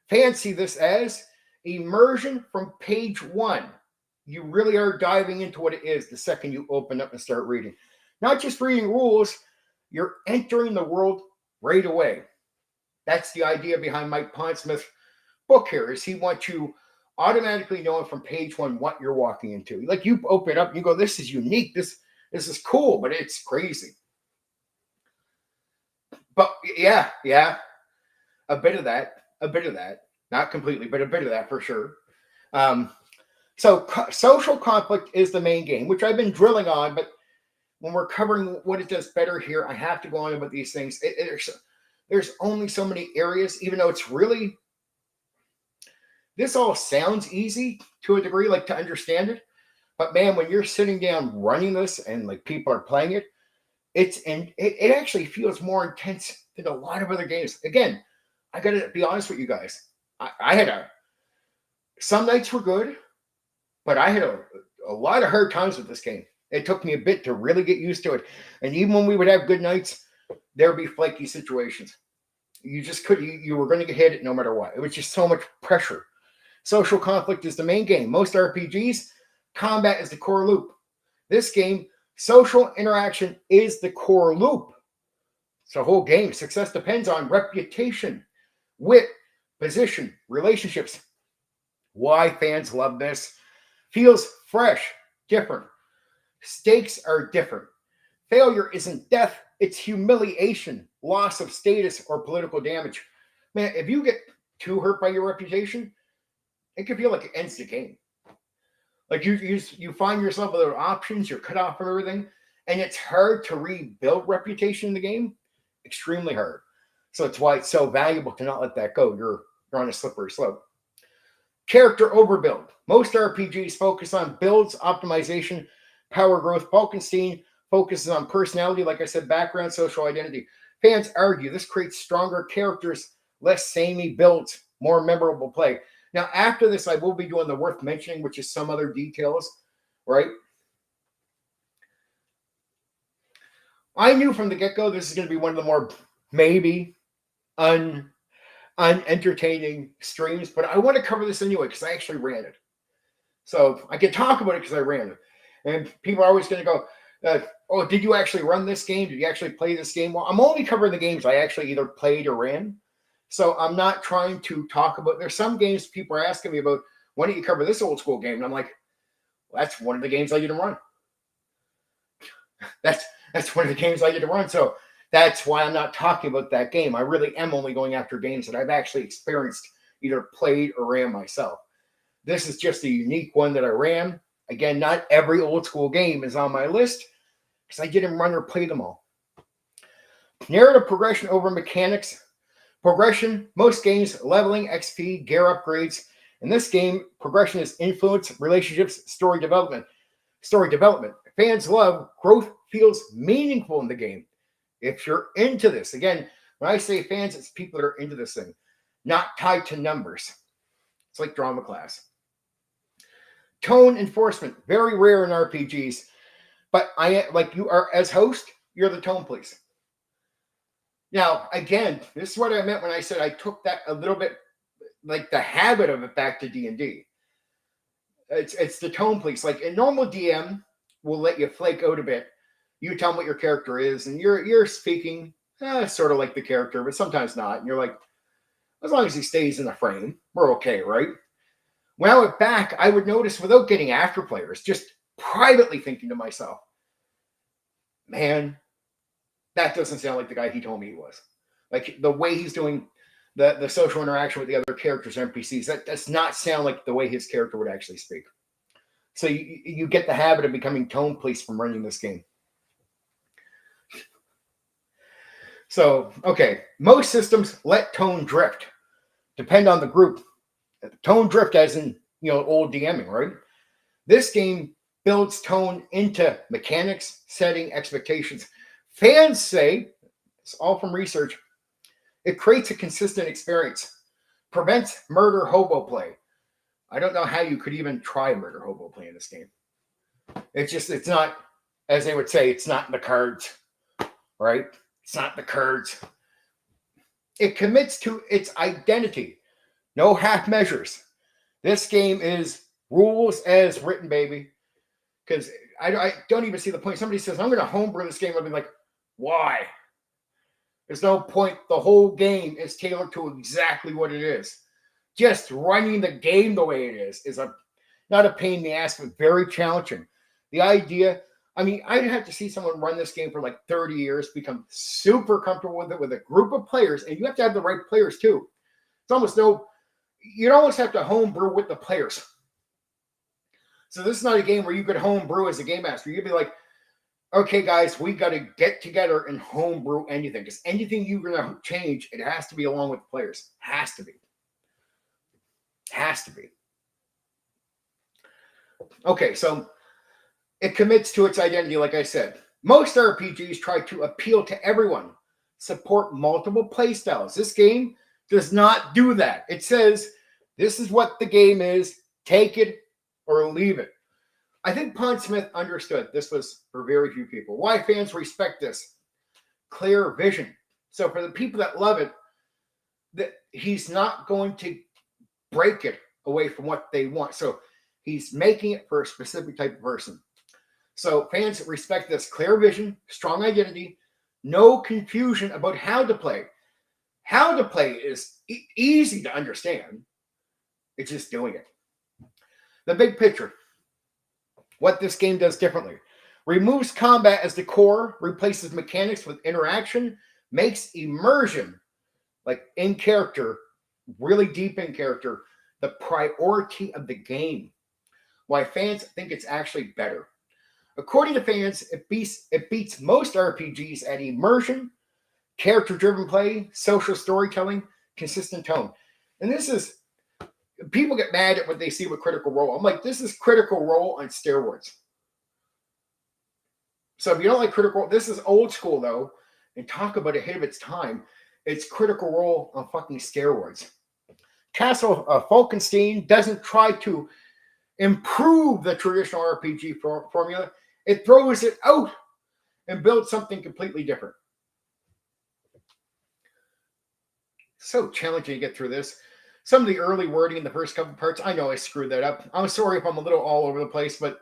A: Fans see this as immersion from page one. You really are diving into what it is the second you open up and start reading. Not just reading rules, you're entering the world right away. That's the idea behind Mike Pondsmith's book here, is he wants you automatically knowing from page one what you're walking into. Like you open it up and you go, this is unique, this is cool, but it's crazy. But yeah, a bit of that, not completely, but a bit of that for sure. So social conflict is the main game, which I've been drilling on, but when we're covering what it does better here, I have to go on about these things. There's only so many areas, even though it's really, this all sounds easy to a degree, like to understand it. But man, when you're sitting down running this and like people are playing it, it actually feels more intense than a lot of other games. Again, I got to be honest with you guys. I had some nights were good, but I had a lot of hard times with this game. It took me a bit to really get used to it. And even when we would have good nights, there'd be flaky situations. You just you were going to get hit no matter what. It was just so much pressure. Social conflict is the main game. Most RPGs, combat is the core loop. This game, social interaction is the core loop. It's a whole game. Success depends on reputation, wit, position, relationships. Why fans love this? Feels fresh, different. Stakes are different. Failure isn't death, it's humiliation, loss of status, or political damage. Man, if you get too hurt by your reputation, it can feel like it ends the game. Like you find yourself with other options, you're cut off from everything, and it's hard to rebuild reputation in the game. Extremely hard. So it's why it's so valuable to not let that go. You're on a slippery slope. Character overbuild. Most RPGs focus on builds, optimization, power growth. Falkenstein focuses on personality, like I said, background, social identity. Fans argue this creates stronger characters, less samey builds, more memorable play. Now, after this, I will be doing the worth mentioning, which is some other details, right? I knew from the get-go this is going to be one of the more maybe unentertaining streams, but I want to cover this anyway because I actually ran it. So I can talk about it because I ran it. And people are always going to go, Oh, did you actually run this game? Did you actually play this game? Well, I'm only covering the games I actually either played or ran. So I'm not trying to talk about, there's some games people are asking me about, why don't you cover this old school game? And I'm like, well, that's one of the games I didn't run. That's one of the games I get to run. So that's why I'm not talking about that game. I really am only going after games that I've actually experienced, either played or ran myself. This is just a unique one that I ran. Again, not every old school game is on my list because I didn't run or play them all. Narrative progression over mechanics. Progression, most games, leveling, XP, gear upgrades. In this game, progression is influence, relationships, story development. Fans love growth feels meaningful in the game. If you're into this, again, when I say fans, it's people that are into this thing, not tied to numbers. It's like drama class. Tone enforcement, very rare in RPGs, but you are as host, you're the tone police. Now, again, this is what I meant when I said I took that a little bit, like the habit of it, back to D&D. It's the tone police. Like a normal DM will let you flake out a bit. You tell them what your character is, and you're speaking sort of like the character, but sometimes not. And you're like, as long as he stays in the frame, we're okay, right? When I went back, I would notice, without getting after players, just privately thinking to myself, man, that doesn't sound like the guy he told me he was. Like the way he's doing the social interaction with the other characters, NPCs, that does not sound like the way his character would actually speak. So you get the habit of becoming tone police from running this game. So, okay, most systems let tone drift. Depend on the group. Tone drift as in, old DMing, right? This game builds tone into mechanics, setting, expectations. Fans say, it's all from research, it creates a consistent experience, prevents murder hobo play. I don't know how you could even try murder hobo play in this game. It's not, as they would say, it's not in the cards, right? It's not the cards. It commits to its identity. No half measures. This game is rules as written, baby. Because I don't even see the point. Somebody says, I'm going to homebrew this game. I'll be like, why? There's no point. The whole game is tailored to exactly what it is. Just running the game the way it is not a pain in the ass, but very challenging. The idea, I'd have to see someone run this game for like 30 years, become super comfortable with it with a group of players, and you have to have the right players too. You'd almost have to homebrew with the players. So this is not a game where you could homebrew as a game master. You'd be like, okay, guys, we got to get together and homebrew anything. Because anything you're going to change, it has to be along with the players. Has to be. Has to be. Okay, so it commits to its identity, like I said. Most RPGs try to appeal to everyone, support multiple play styles. This game does not do that. It says, this is what the game is. Take it or leave it. I think Pondsmith understood this was for very few people. Why fans respect this? Clear vision. So for the people that love it, that he's not going to break it away from what they want. So he's making it for a specific type of person. So fans respect this clear vision, strong identity, no confusion about how to play. How to play is easy to understand. It's just doing it. The big picture. What this game does differently. Removes combat as the core, replaces mechanics with interaction, makes immersion, like in character, really deep in character, the priority of the game. Why fans think it's actually better. According to fans, it beats most RPGs at immersion, character-driven play, social storytelling, consistent tone. And this is, people get mad at what they see with Critical Role. I'm like, this is Critical Role on steroids. So if you don't like Critical Role, this is old school though, and talk about ahead of its time. It's Critical Role on fucking steroids. Castle Falkenstein doesn't try to improve the traditional RPG formula. It throws it out and builds something completely different. So challenging to get through this. Some of the early wording in the first couple parts, I know I screwed that up. I'm sorry if I'm a little all over the place, but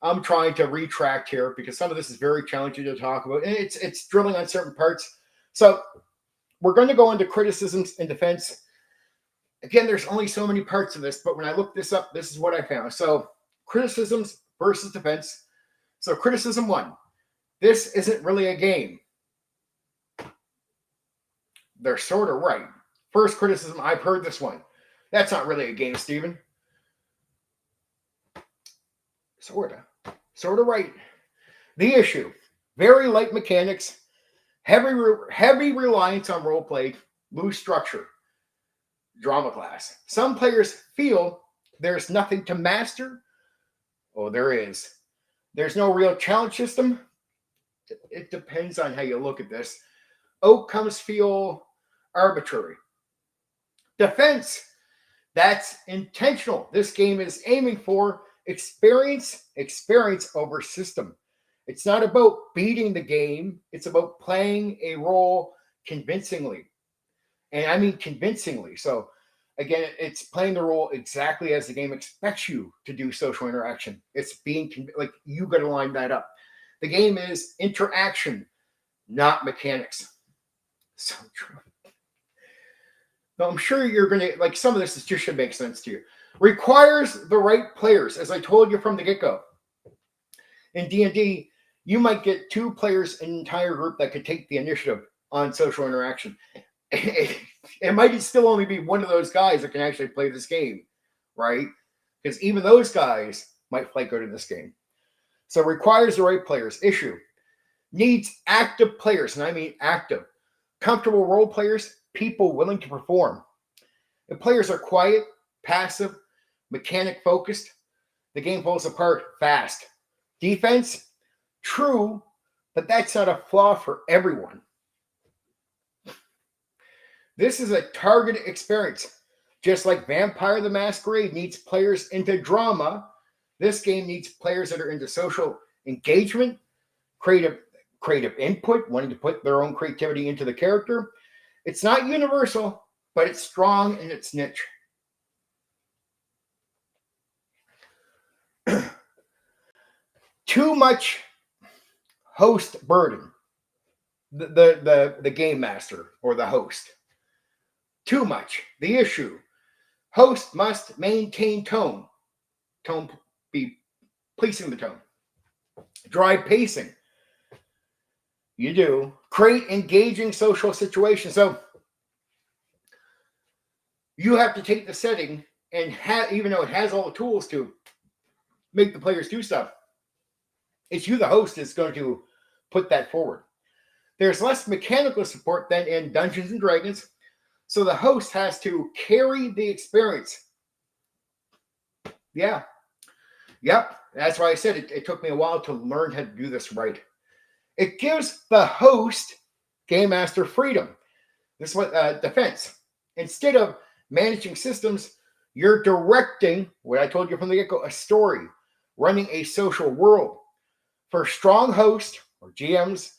A: I'm trying to retract here because some of this is very challenging to talk about, and it's drilling on certain parts. So we're going to go into criticisms and defense. Again, there's only so many parts of this, but when I looked this up, this is what I found. So criticisms versus defense. So criticism 1, this isn't really a game. They're sort of right. First criticism, I've heard this one. That's not really a game, Stephen. Sort of right. The issue, very light mechanics, heavy reliance on roleplay, loose structure, drama class. Some players feel there's nothing to master. Oh, there is. There's no real challenge system. It depends on how you look at this. Outcomes feel arbitrary. Defense, that's intentional. This game is aiming for experience over system. It's not about beating the game. It's about playing a role convincingly. And I mean convincingly. So again, it's playing the role exactly as the game expects you to do social interaction. It's being like you got to line that up. The game is interaction, not mechanics. So true. Now, I'm sure you're going to, like, some of this just should make sense to you. Requires the right players, as I told you from the get-go. In D&D, you might get 2 players in an entire group that could take the initiative on social interaction. It might still only be one of those guys that can actually play this game, right? Because even those guys might play good in this game. So requires the right players. Issue. Needs active players, and I mean active. Comfortable role players, people willing to perform. If players are quiet, passive, mechanic focused, the game falls apart fast. Defense, true, but that's not a flaw for everyone. This is a targeted experience. Just like Vampire the Masquerade needs players into drama, this game needs players that are into social engagement, creative input, wanting to put their own creativity into the character. It's not universal, but it's strong in its niche. Too much host burden. The game master or the host. Too much. The issue. Host must maintain tone. Tone be pleasing the tone. Drive pacing. You do. Create engaging social situations. So you have to take the setting and even though it has all the tools to make the players do stuff, it's you, the host, is going to put that forward. There's less mechanical support than in Dungeons and Dragons, so the host has to carry the experience. Yeah. Yep. That's why I said it took me a while to learn how to do this right. It gives the host, game master, freedom. This is what defense. Instead of managing systems, you're directing, what I told you from the get-go, a story, running a social world. For strong hosts or GMs,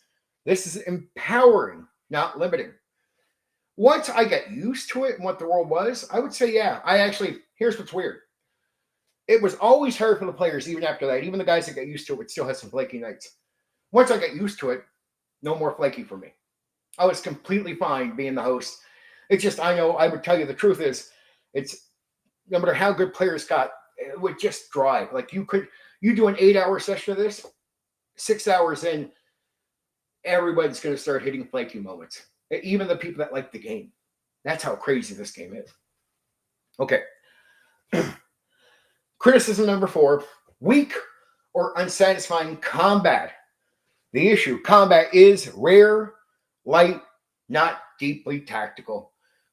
A: this is empowering, not limiting. Once I got used to it and what the world was, I would say, yeah, here's what's weird. It was always hard for the players, even after that. Even the guys that got used to it would still have some flaky nights. Once I got used to it, no more flaky for me. I was completely fine being the host. It's just, I know, I would tell you the truth is, it's no matter how good players got, it would just drive. Like you do an 8-hour session of this, 6 hours in, everybody's going to start hitting flaky moments. Even the people that like the game. That's how crazy this game is. Okay. Criticism number 4, weak or unsatisfying combat. The issue, combat is rare, light, not deeply tactical.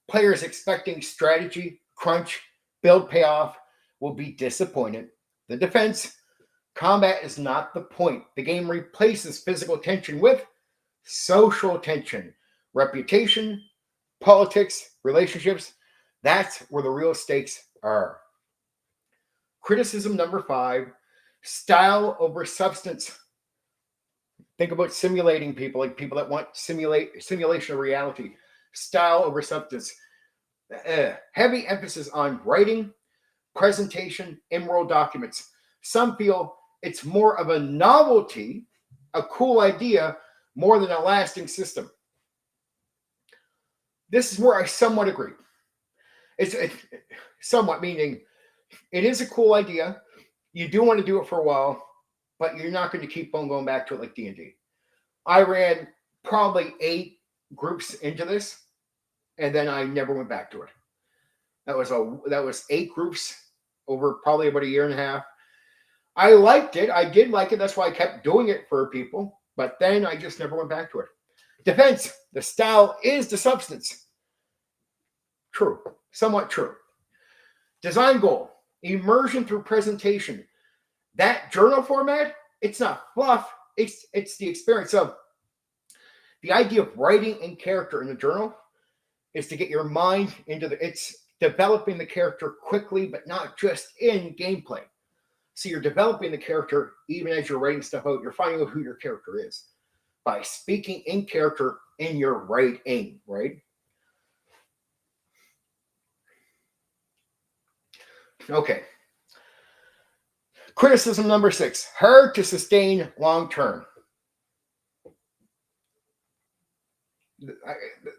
A: Players expecting strategy, crunch, build payoff will be disappointed. The defense, combat is not the point. The game replaces physical tension with social tension, reputation, politics, relationships. That's where the real stakes are. Criticism number 5, style over substance. Think about simulating people, like people that want simulation of reality. Style over substance. Heavy emphasis on writing, presentation, in-world documents. Some feel It's more of a novelty, a cool idea, more than a lasting system. This is where I somewhat agree. It's somewhat meaning it is a cool idea. You do want to do it for a while, but you're not going to keep on going back to it like D&D. I ran probably 8 groups into this, and then I never went back to it. That was 8 groups over probably about a year and a half. I liked it. I did like it. That's why I kept doing it for people. But then I just never went back to it. Defense. The style is the substance. True. Somewhat true. Design goal. Immersion through presentation. That journal format, it's not fluff. It's the experience. So the idea of writing in character in the journal is to get your mind into it's developing the character quickly, but not just in gameplay. So you're developing the character even as you're writing stuff out. You're finding out who your character is by speaking in character in your writing, right? Okay. Criticism number 6. Hard to sustain long term.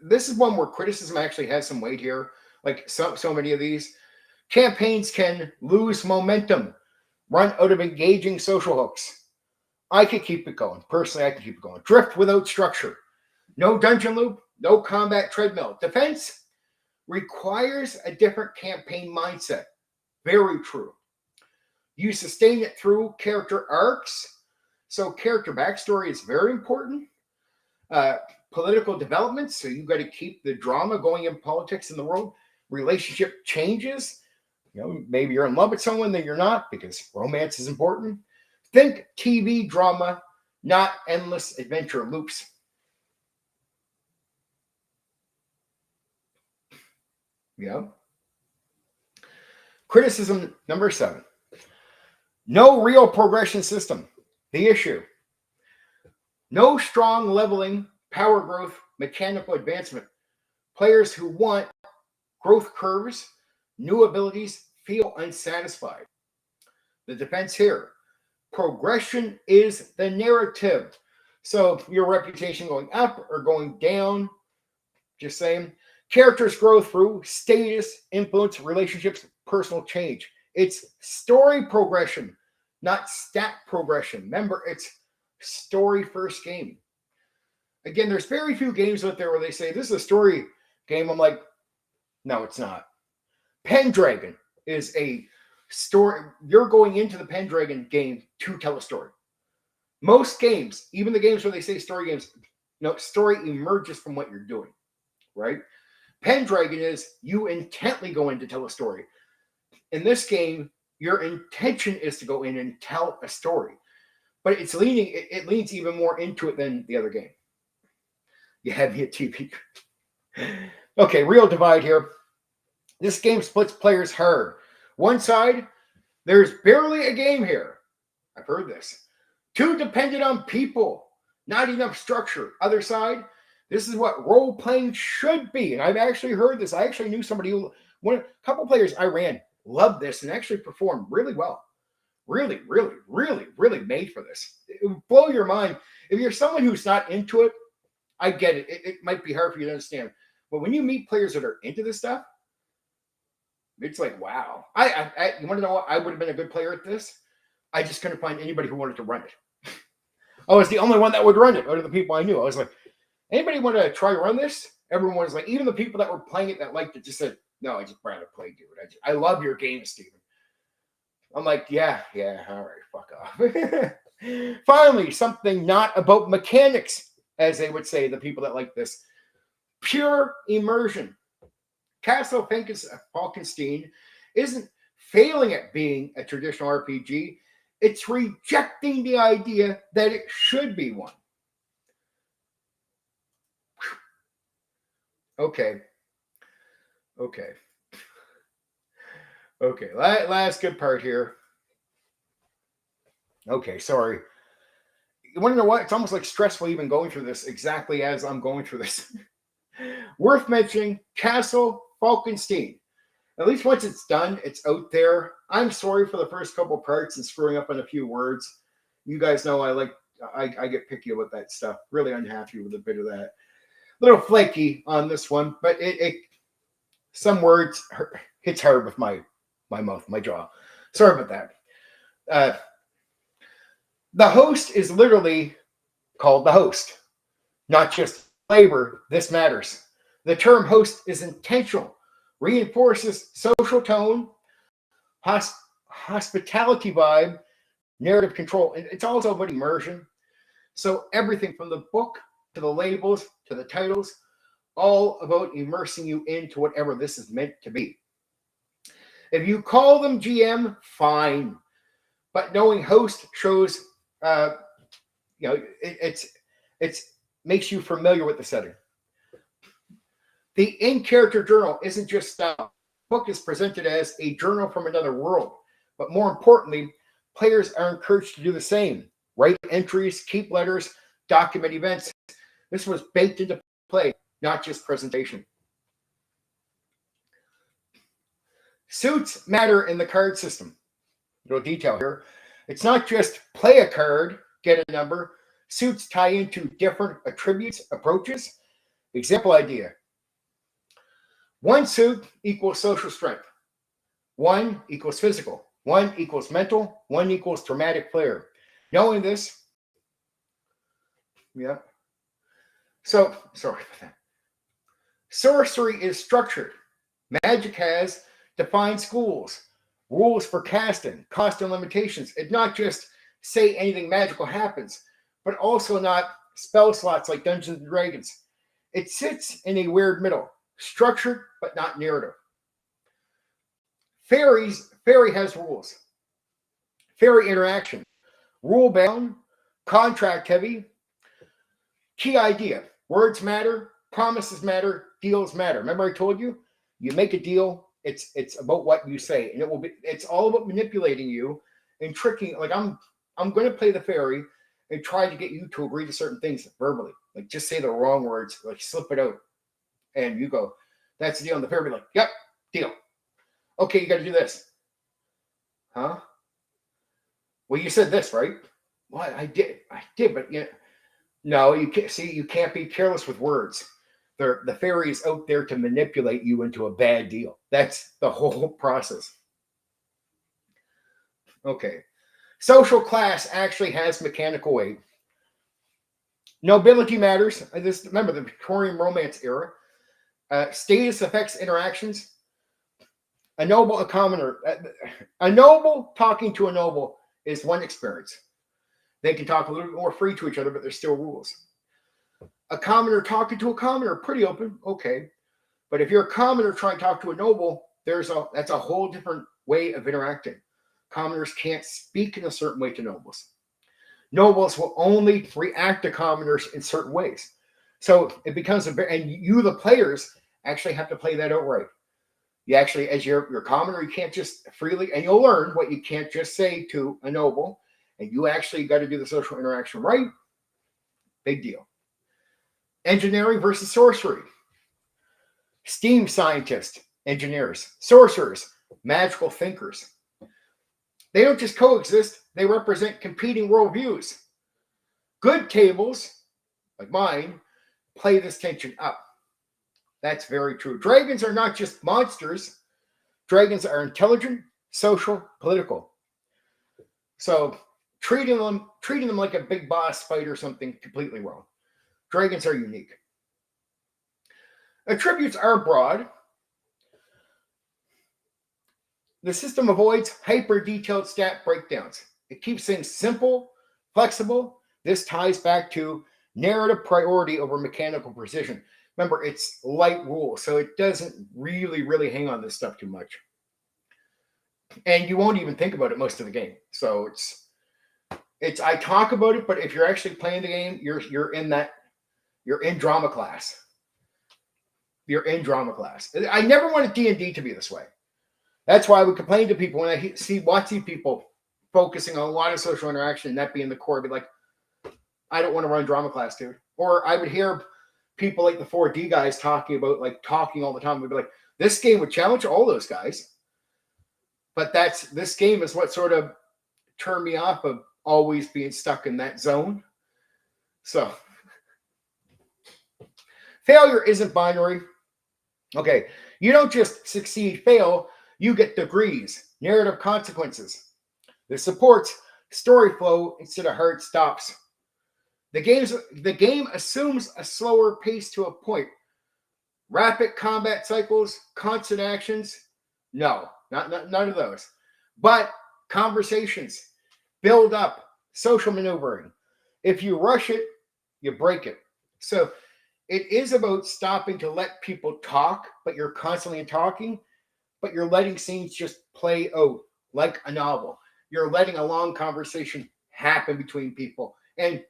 A: This is one where criticism actually has some weight here. Like so many of these. Campaigns can lose momentum, run out of engaging social hooks. I could keep it going. Personally, I could keep it going. Drift without structure. No dungeon loop, no combat treadmill. Defense requires a different campaign mindset. Very true. You sustain it through character arcs. So character backstory is very important. Political developments. So you've got to keep the drama going in politics in the world. Relationship changes. Maybe you're in love with someone, then you're not, because romance is important. Think TV drama, not endless adventure loops. Criticism number 7. No real progression system. The issue. No strong leveling, power growth, mechanical advancement. Players who want growth curves, new abilities, feel unsatisfied. The defense here. Progression is the narrative. So your reputation going up or going down, just saying. Characters grow through status, influence, relationships, personal change. It's story progression, not stat progression. Remember, it's story first game. Again, there's very few games out there where they say, this is a story game. I'm like, no, it's not. Pendragon is a story. You're going into the Pendragon game to tell a story. Most games, even the games where they say story games, story emerges from what you're doing, right? Pendragon is you intently go in to tell a story. In this game, your intention is to go in and tell a story, but it leans even more into it than the other game. You had me at TV. Okay, real divide here. This game splits players hard. One side, there's barely a game here. I've heard this. Too dependent on people, not enough structure. Other side, this is what role-playing should be. And I've actually heard this. I actually knew somebody a couple players I ran loved this and actually performed really well. Really, really, really, really made for this. It would blow your mind. If you're someone who's not into it, I get it. It might be hard for you to understand. But when you meet players that are into this stuff, it's like, wow. You want to know what? I would have been a good player at this. I just couldn't find anybody who wanted to run it. I was the only one that would run it out of the people I knew. I was like, anybody want to try to run this? Everyone was like, even the people that were playing it that liked it just said, no, I just rather play, dude. I love your game, Steven. I'm like, yeah, all right, fuck off. Finally, something not about mechanics, as they would say, the people that like this. Pure immersion. Castle Falkenstein isn't failing at being a traditional RPG. It's rejecting the idea that it should be one. Okay. Last good part here. Okay, sorry. You want to know what? It's almost like stressful even going through this exactly as I'm going through this. Worth mentioning, Castle Falkenstein. At least once it's done, it's out there. I'm sorry for the first couple parts and screwing up on a few words. You guys know I get picky about that stuff. Really unhappy with a bit of that. A little flaky on this one, but it some words hits hard with my mouth, my jaw. Sorry about that. The host is literally called the host, not just flavor. This matters. The term host is intentional, reinforces social tone, hospitality vibe, narrative control. And it's also about immersion. So everything from the book to the labels to the titles, all about immersing you into whatever this is meant to be. If you call them GM, fine. But knowing host shows, it's makes you familiar with the setting. The in-character journal isn't just style. The book is presented as a journal from another world. But more importantly, players are encouraged to do the same. Write entries, keep letters, document events. This was baked into play, not just presentation. Suits matter in the card system. Little detail here. It's not just play a card, get a number. Suits tie into different attributes, approaches. Example idea. 1 suit equals social strength. 1 equals physical. 1 equals mental. 1 equals dramatic flair. Knowing this, yeah. So, sorry about that. Sorcery is structured. Magic has defined schools, rules for casting, cost and limitations. It's not just say anything magical happens, but also not spell slots like Dungeons and Dragons. It sits in a weird middle, structured but not narrative. Fairy has rules. Fairy interaction, rule bound, contract heavy. Key idea: words matter, promises matter, deals matter. Remember I told you, you make a deal. It's about what you say, and it's all about manipulating you and tricking. Like I'm going to play the fairy and try to get you to agree to certain things verbally. Like just say the wrong words, like slip it out, and you go, "That's the deal." And the fairy be like, "Yep, deal." Okay, you got to do this, huh? Well, you said this, right? Well, I did, but yeah, no, you can't. See, you can't be careless with words. The fairy is out there to manipulate you into a bad deal. That's the whole process. Okay. Social class actually has mechanical weight. Nobility matters. Remember the Victorian Romance era. Status affects interactions. A noble, a commoner. A noble talking to a noble is one experience. They can talk a little bit more free to each other, but there's still rules. A commoner talking to a commoner, pretty open, okay. But if you're a commoner trying to talk to a noble, that's a whole different way of interacting. Commoners can't speak in a certain way to nobles. Nobles will only react to commoners in certain ways. So it becomes and you, the players, actually have to play that out right. You actually, as your commoner, you can't just freely, and you'll learn what you can't just say to a noble, and you actually got to do the social interaction right. Big deal. Engineering versus sorcery. STEAM scientists, engineers, sorcerers, magical thinkers. They don't just coexist, they represent competing worldviews. Good tables, like mine, play this tension up. That's very true. Dragons are not just monsters. Dragons are intelligent, social, political. So treating them like a big boss fight or something completely wrong. Dragons are unique. Attributes are broad. The system avoids hyper-detailed stat breakdowns. It keeps things simple, flexible. This ties back to narrative priority over mechanical precision. Remember, it's light rule, so it doesn't really hang on this stuff too much. And you won't even think about it most of the game. So it's I talk about it, but if you're actually playing the game, you're in drama class. You're in drama class. I never wanted D&D to be this way. That's why I would complain to people when I watch people focusing on a lot of social interaction and that being the core. I'd be like, I don't want to run drama class, dude. Or I would hear people like the 4D guys talking about talking all the time. We'd be like, this game would challenge all those guys. But this game is what sort of turned me off of always being stuck in that zone. So failure isn't binary. Okay, you don't just succeed, fail, you get degrees, narrative consequences. This supports story flow instead of hard stops. The game assumes a slower pace to a point. Rapid combat cycles, constant actions, no, none of those. But conversations, build up, social maneuvering. If you rush it, you break it. So it is about stopping to let people talk, but you're constantly talking, but you're letting scenes just play out like a novel. You're letting a long conversation happen between people. And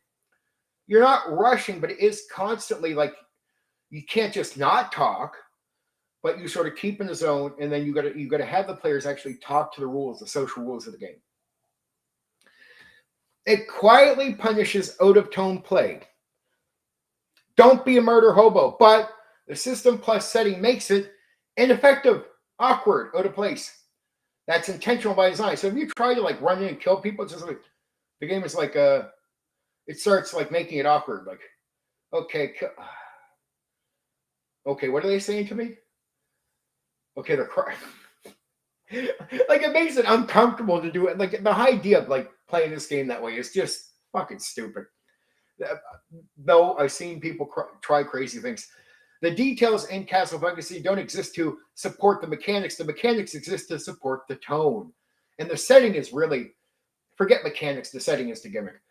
A: you're not rushing, but it is constantly like you can't just not talk, but you sort of keep in the zone, and then you gotta have the players actually talk to the rules, the social rules of the game. It quietly punishes out of tone play. Don't be a murder hobo, but the system plus setting makes it ineffective, awkward, out of place. That's intentional by design. So if you try to like run in and kill people, it's just like the game is like it starts like making it awkward. Like, okay, okay, what are they saying to me? Okay, they're crying. Like it makes it uncomfortable to do it. Like the idea of like playing this game that way is just fucking stupid. Though I've seen people try crazy things. The details in Castle Fantasy don't exist to support the mechanics. The mechanics exist to support the tone. And the setting is really, forget mechanics, the setting is the gimmick.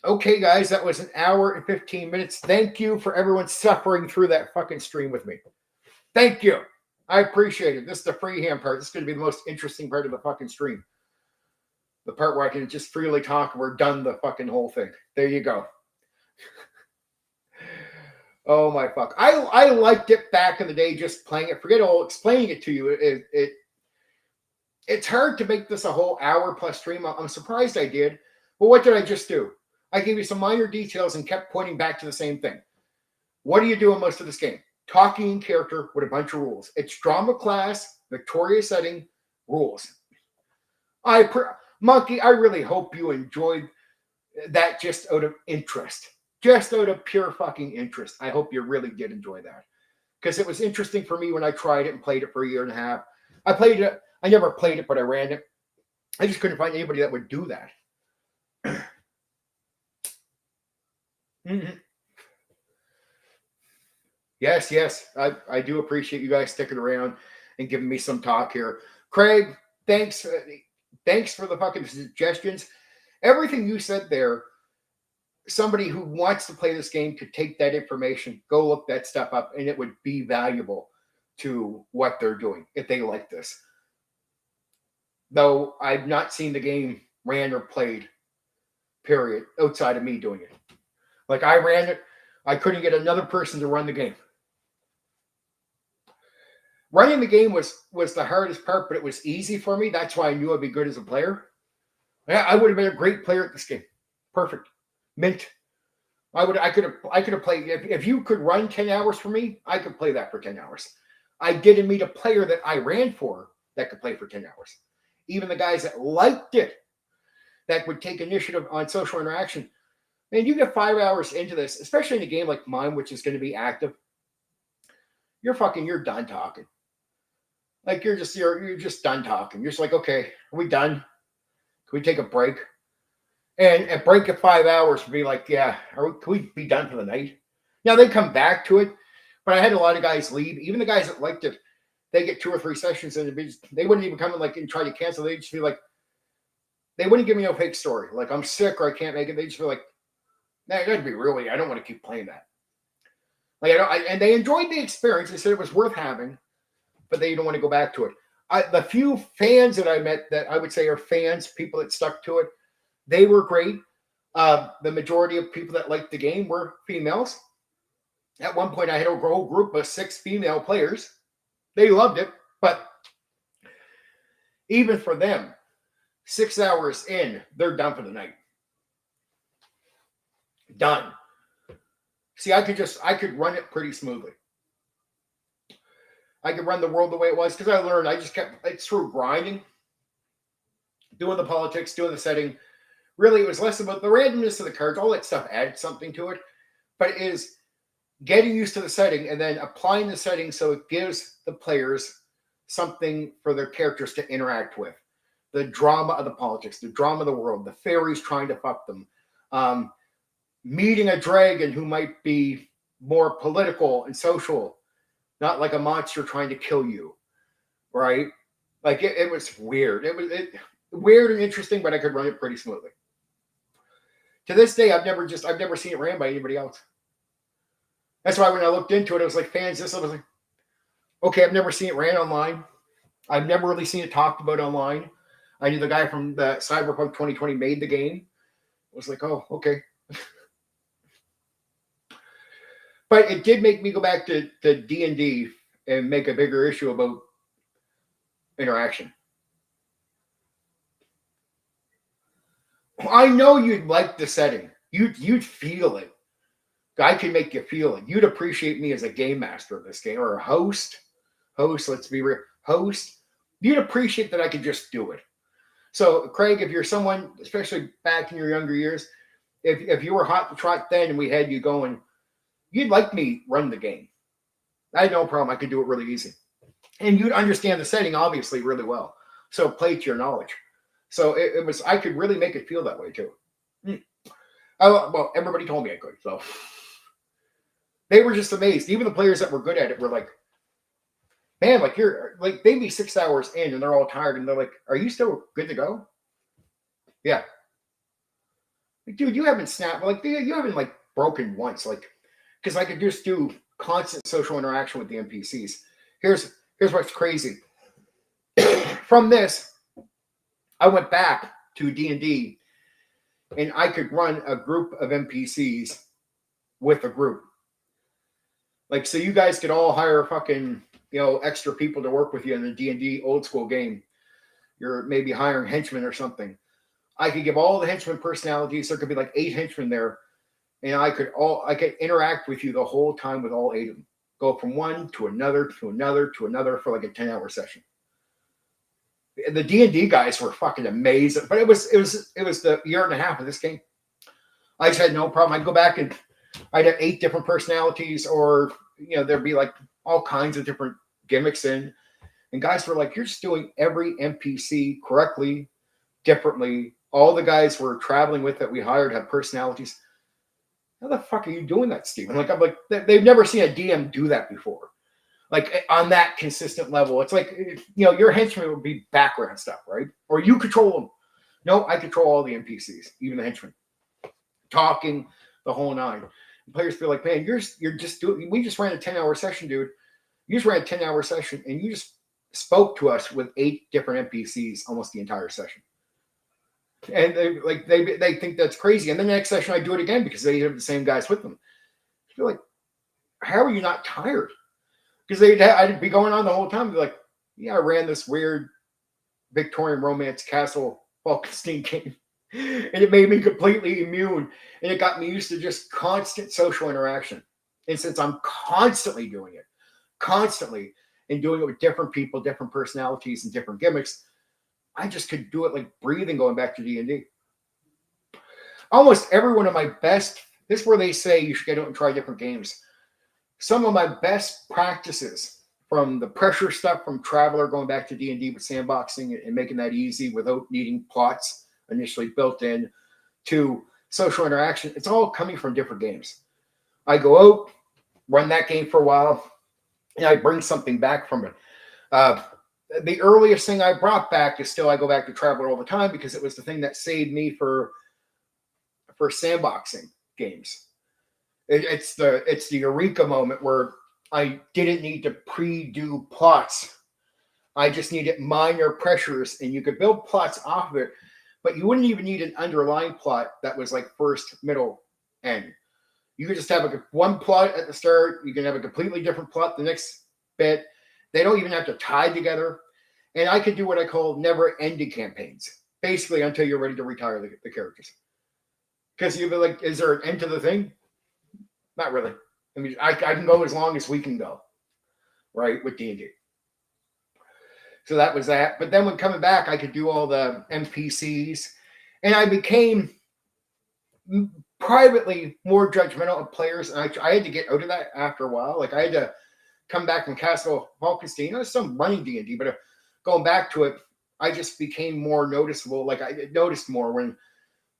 A: Okay, guys, that was an hour and 15 minutes. Thank you for everyone suffering through that fucking stream with me. Thank you. I appreciate it. This is the freehand part. This is going to be the most interesting part of the fucking stream. The part where I can just freely talk and we're done the fucking whole thing. There you go. Oh my fuck. I liked it back in the day just playing it. Forget all explaining it to you. It's hard to make this a whole hour plus stream. I'm surprised I did. But what did I just do? I gave you some minor details and kept pointing back to the same thing. What do you do in most of this game? Talking in character with a bunch of rules. It's drama class, Victoria setting, rules. Monkey, I really hope you enjoyed that just out of interest. Just out of pure fucking interest. I hope you really did enjoy that. Because it was interesting for me when I tried it and played it for a year and a half. I played it. I never played it, but I ran it. I just couldn't find anybody that would do that. Mm-hmm. Yes. I do appreciate you guys sticking around and giving me some talk here. Craig, thanks for the fucking suggestions. Everything you said there, somebody who wants to play this game could take that information, go look that stuff up, and it would be valuable to what they're doing if they like this. Though I've not seen the game ran or played, period, outside of me doing it. Like I ran it, I couldn't get another person to run the game. Running the game was the hardest part, but it was easy for me. That's why I knew I'd be good as a player. I would have been a great player at this game. Perfect. Mint. I could have played. If you could run 10 hours for me, I could play that for 10 hours. I didn't meet a player that I ran for that could play for 10 hours. Even the guys that liked it, that would take initiative on social interaction. Man, you get 5 hours into this, especially in a game like mine, which is going to be active. You're done talking. Like you're just done talking. You're just like, okay, are we done? Can we take a break? And a break of 5 hours would be like, yeah, can we be done for the night? Now they come back to it, but I had a lot of guys leave. Even the guys that liked it, they get 2 or 3 sessions and they wouldn't even come and try to cancel. They'd just be like, they wouldn't give me no fake story. Like I'm sick or I can't make it. They just feel like, that would be really, I don't want to keep playing that. Like and they enjoyed the experience. They said it was worth having, but they don't want to go back to it. The few fans that I met that I would say are fans, people that stuck to it, they were great. The majority of people that liked the game were females. At one point, I had a whole group of 6 female players. They loved it, but even for them, 6 hours in, they're done for the night. Done. See, I could run it pretty smoothly. I could run the world the way it was because I learned. It's through grinding, doing the politics, doing the setting, really, it was less about the randomness of the cards. All that stuff adds something to it, but it is getting used to the setting and then applying the setting so it gives the players something for their characters to interact with. The drama of the politics, the drama of the world, the fairies trying to fuck them, meeting a dragon who might be more political and social, not like a monster trying to kill you, right? Like it was weird. It was weird and interesting, but I could run it pretty smoothly. To this day, I've never seen it ran by anybody else. That's why when I looked into it, I was like, fans, this, I was like, okay, I've never seen it ran online. I've never really seen it talked about online. I knew the guy from the Cyberpunk 2020 made the game. I was like, oh, okay. But it did make me go back to D&D and make a bigger issue about interaction. I know you'd like the setting. You'd feel it. I can make you feel it. You'd appreciate me as a game master of this game or a host. Let's be real. Host. You'd appreciate that I could just do it. So, Craig, if you're someone, especially back in your younger years, if you were hot to trot then and we had you going, you'd like me run the game. I had no problem. I could do it really easy. And you'd understand the setting, obviously, really well. So play to your knowledge. So it was, I could really make it feel that way, too. Well, everybody told me I could. So they were just amazed. Even the players that were good at it were like, man, like you're like they'd be 6 hours in and they're all tired and they're like, are you still good to go? Yeah. Like, dude, you haven't snapped, like you haven't like broken once, like because I could just do constant social interaction with the NPCs. Here's what's crazy. From this, I went back to D&D and I could run a group of NPCs with a group. Like, so you guys could all hire fucking, extra people to work with you in the D&D old school game. You're maybe hiring henchmen or something. I could give all the henchmen personalities. There could be like 8 henchmen there. And I could interact with you the whole time with all 8 of them. Go from one to another, to another, to another for like a 10-hour session. The D&D guys were fucking amazing. But it was the year and a half of this game. I just had no problem. I'd go back and I'd have 8 different personalities, or there'd be like all kinds of different gimmicks in. And guys were like, you're just doing every NPC correctly, differently. All the guys we're traveling with that we hired have personalities. How the fuck are you doing that, Steven? Like, I'm like, they've never seen a DM do that before. Like on that consistent level. It's like, your henchmen would be background stuff, right? Or you control them. No, I control all the NPCs, even the henchmen. Talking, the whole nine. And players feel like, man, you're just doing, we just ran a 10-hour session, dude. You just ran a 10-hour session and you just spoke to us with 8 different NPCs almost the entire session. And they think that's crazy. And then the next session I do it again because they have the same guys with them. I feel like, how are you not tired? Because I'd be going on the whole time. They're like, yeah, I ran this weird Victorian romance castle Falkenstein game. And it made me completely immune. And it got me used to just constant social interaction. And since I'm constantly doing it, and doing it with different people, different personalities, and different gimmicks, I just could do it like breathing going back to D&D. Almost every one of my best, this is where they say you should get out and try different games. Some of my best practices, from the pressure stuff from Traveler going back to D&D with sandboxing and making that easy without needing plots initially built in, to social interaction, it's all coming from different games. I go out, run that game for a while, and I bring something back from it. The earliest thing I brought back is still I go back to Traveler all the time because it was the thing that saved me for sandboxing games. It's the eureka moment where I didn't need to pre-do plots. I just needed minor pressures, and you could build plots off of it, but you wouldn't even need an underlying plot that was like first, middle, end. You could just have one plot at the start. You can have a completely different plot the next bit. They don't even have to tie together. And I could do what I call never-ending campaigns, basically until you're ready to retire the characters. Because you'd be like, is there an end to the thing? Not really. I mean, I can go as long as we can go, right, with D&D. So that was that. But then when coming back, I could do all the NPCs And I became privately more judgmental of players. And I had to get out of that after a while. Like I had to come back from Castle Falkenstein. I was still running D&D, but going back to it, I just became more noticeable. Like I noticed more when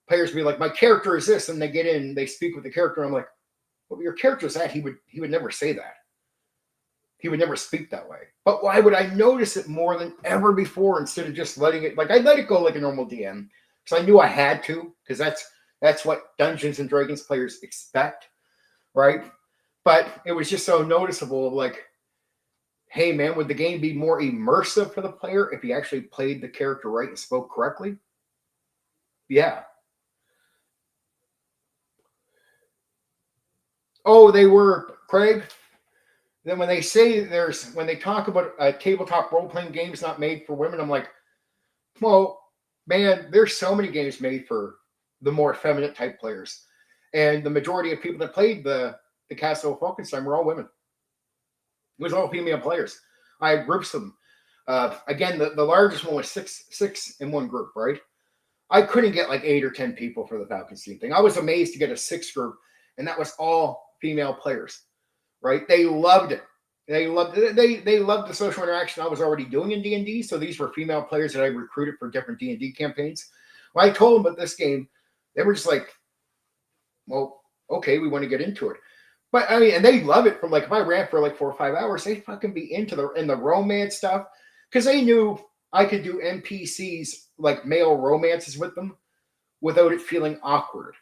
A: players be like, my character is this, and they get in, they speak with the character. I'm like, well, your character is that. He would never say that. He would never speak that way. But why would I notice it more than ever before instead of just letting it? Like I let it go like a normal DM because I knew I had to, because that's what Dungeons and Dragons players expect, right? But it was just so noticeable. Like, hey man, would the game be more immersive for the player if he actually played the character right and spoke correctly? Yeah. Oh, they were, Craig. Then when they say when they talk about tabletop role-playing games not made for women, I'm like, well, man, there's so many games made for the more feminine type players. And the majority of people that played the Castle of Falkenstein were all women. It was all female players. I had groups of them. Again, the largest one was six in one group, right? I couldn't get like 8 or 10 people for the Falkenstein thing. I was amazed to get a 6 group, and that was all female players, right? They loved it. They loved it. They loved the social interaction I was already doing in D&D. So these were female players that I recruited for different D&D campaigns. When I told them about this game, they were just like, well, okay, we want to get into it. But I mean, and they love it. From like, if I ran for like 4 or 5 hours, they fucking be into the romance stuff, because they knew I could do NPCs like male romances with them without it feeling awkward.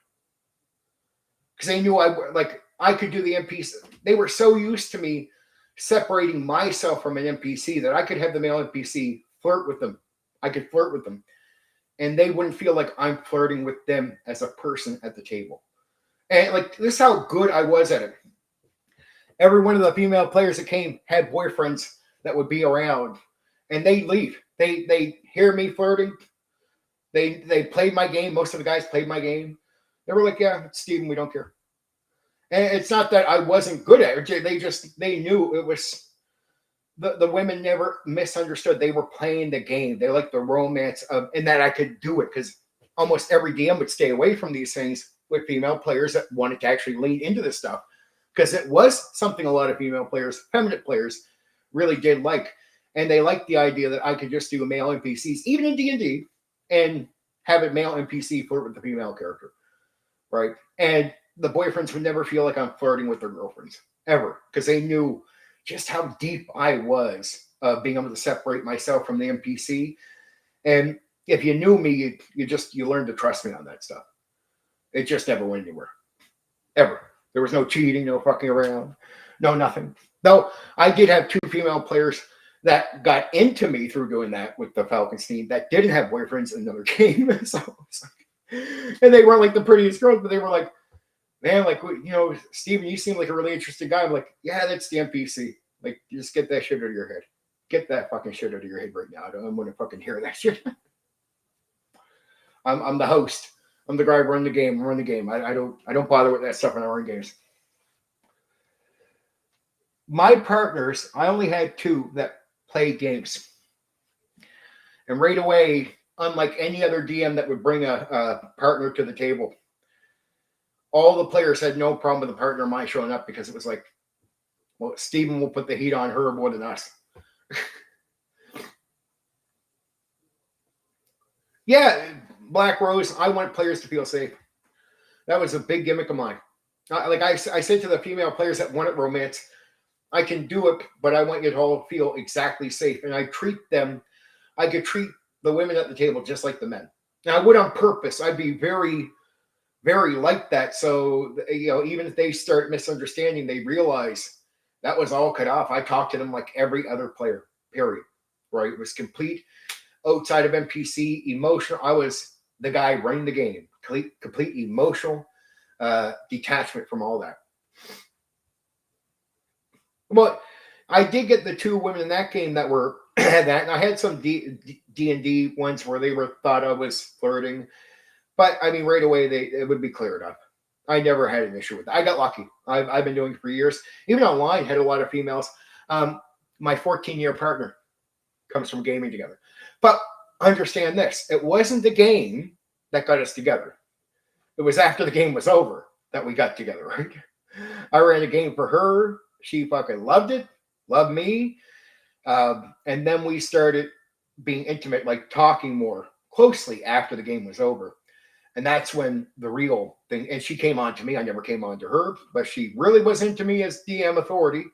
A: Because they knew I could do the NPC. They were so used to me separating myself from an NPC that I could have the male NPC flirt with them. I could flirt with them, and they wouldn't feel like I'm flirting with them as a person at the table. And like, this is how good I was at it. Every one of the female players that came had boyfriends that would be around, and they leave. They hear me flirting. They played my game. Most of the guys played my game. They were like, yeah, it's Steven, we don't care. And it's not that I wasn't good at it. They knew it was, the women never misunderstood. They were playing the game. They liked the romance and that I could do it, because almost every DM would stay away from these things with female players that wanted to actually lean into this stuff, because it was something a lot of female players, feminine players, really did like. And they liked the idea that I could just do male NPCs, even in D&D, and have a male NPC flirt with the female character, right? And the boyfriends would never feel like I'm flirting with their girlfriends, ever, because they knew just how deep I was being able to separate myself from the NPC. And if you knew me, you learned to trust me on that stuff. It just never went anywhere, ever. There was no cheating, no fucking around, no nothing. Though I did have 2 female players that got into me through doing that with the Falkenstein that didn't have boyfriends in another game. And they weren't like the prettiest girls, but they were like, man, like, Steven, you seem like a really interesting guy. I'm like, yeah, that's the NPC. Like, just get that shit out of your head. Get that fucking shit out of your head right now. I'm going to fucking hear that shit. I'm the host. I'm the guy who run the game. Run the game. I don't bother with that stuff when I run games. My partners, I only had 2 that played games. And right away, unlike any other DM that would bring a partner to the table, all the players had no problem with a partner of mine showing up, because it was like, well, Steven will put the heat on her more than us. Yeah, Black Rose, I want players to feel safe. That was a big gimmick of mine. Like I said to the female players that wanted romance, I can do it, but I want you to all feel exactly safe. And I could treat the women at the table just like the men. Now, I would on purpose. I'd be very, very like that. So, even if they start misunderstanding, they realize that was all cut off. I talked to them like every other player, period. Right? It was complete outside of NPC, emotional. I was the guy running the game. Complete emotional detachment from all that. Well, I did get the 2 women in that game that were that. And I had some D&D ones where they thought I was flirting. But I mean, right away, it would be cleared up. I never had an issue with that. I got lucky. I've been doing it for years. Even online, had a lot of females. My 14-year partner comes from gaming together. But understand this. It wasn't the game that got us together. It was after the game was over that we got together, right? I ran a game for her. She fucking loved it, loved me. And then we started being intimate, like talking more closely after the game was over. And that's when the real thing, and she came on to me. I never came on to her, but she really was into me as DM authority.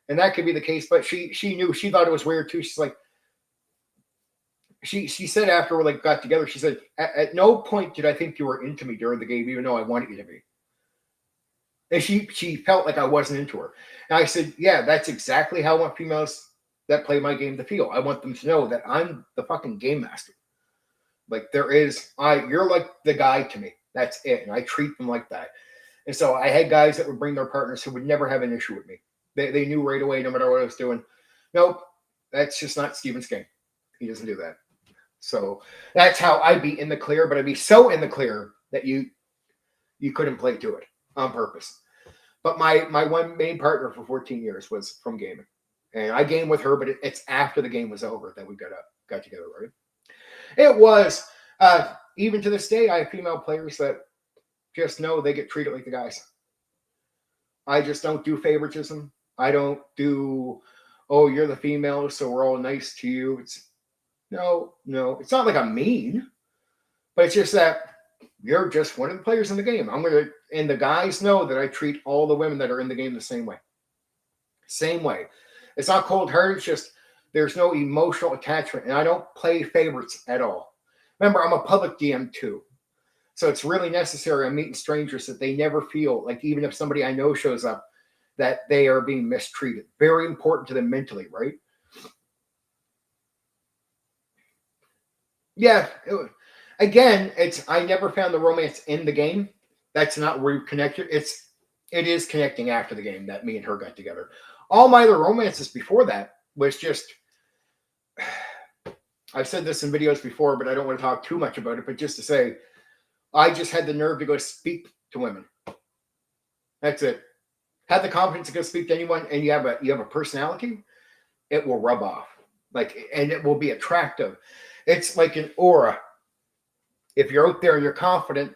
A: And that could be the case, but she knew, she thought it was weird too. She's like, she said after we like got together, she said, at no point did I think you were into me during the game, even though I wanted you to be. And she felt like I wasn't into her. And I said, yeah, that's exactly how I want females that play my game to feel. I want them to know that I'm the fucking game master. Like you're like the guy to me. That's it. And I treat them like that. And so I had guys that would bring their partners who would never have an issue with me. They knew right away, no matter what I was doing. Nope, that's just not Steven's game. He doesn't do that. So that's how I'd be in the clear, but I'd be so in the clear that you couldn't play to it on purpose. But my one main partner for 14 years was from gaming. And I gamed with her, but it's after the game was over that we got together, right? It was, even to this day, I have female players that just know they get treated like the guys. I just don't do favoritism. I don't do, oh, you're the female, so we're all nice to you. No. It's not like I'm mean, but it's just that you're just one of the players in the game. And the guys know that I treat all the women that are in the game the same way. Same way. It's not cold-hearted. It's just there's no emotional attachment, and I don't play favorites at all. Remember, I'm a public DM too. So it's really necessary. I'm meeting strangers that they never feel like, even if somebody I know shows up, that they are being mistreated. Very important to them mentally, right? Yeah. Again, I never found the romance in the game. That's not where you connected. It is connecting after the game that me and her got together. All my other romances before that was just, I've said this in videos before, but I don't want to talk too much about it, but just to say, I just had the nerve to go speak to women. That's it. Had the confidence to go speak to anyone, and you have a personality, it will rub off. And it will be attractive. It's like an aura. If you're out there and you're confident,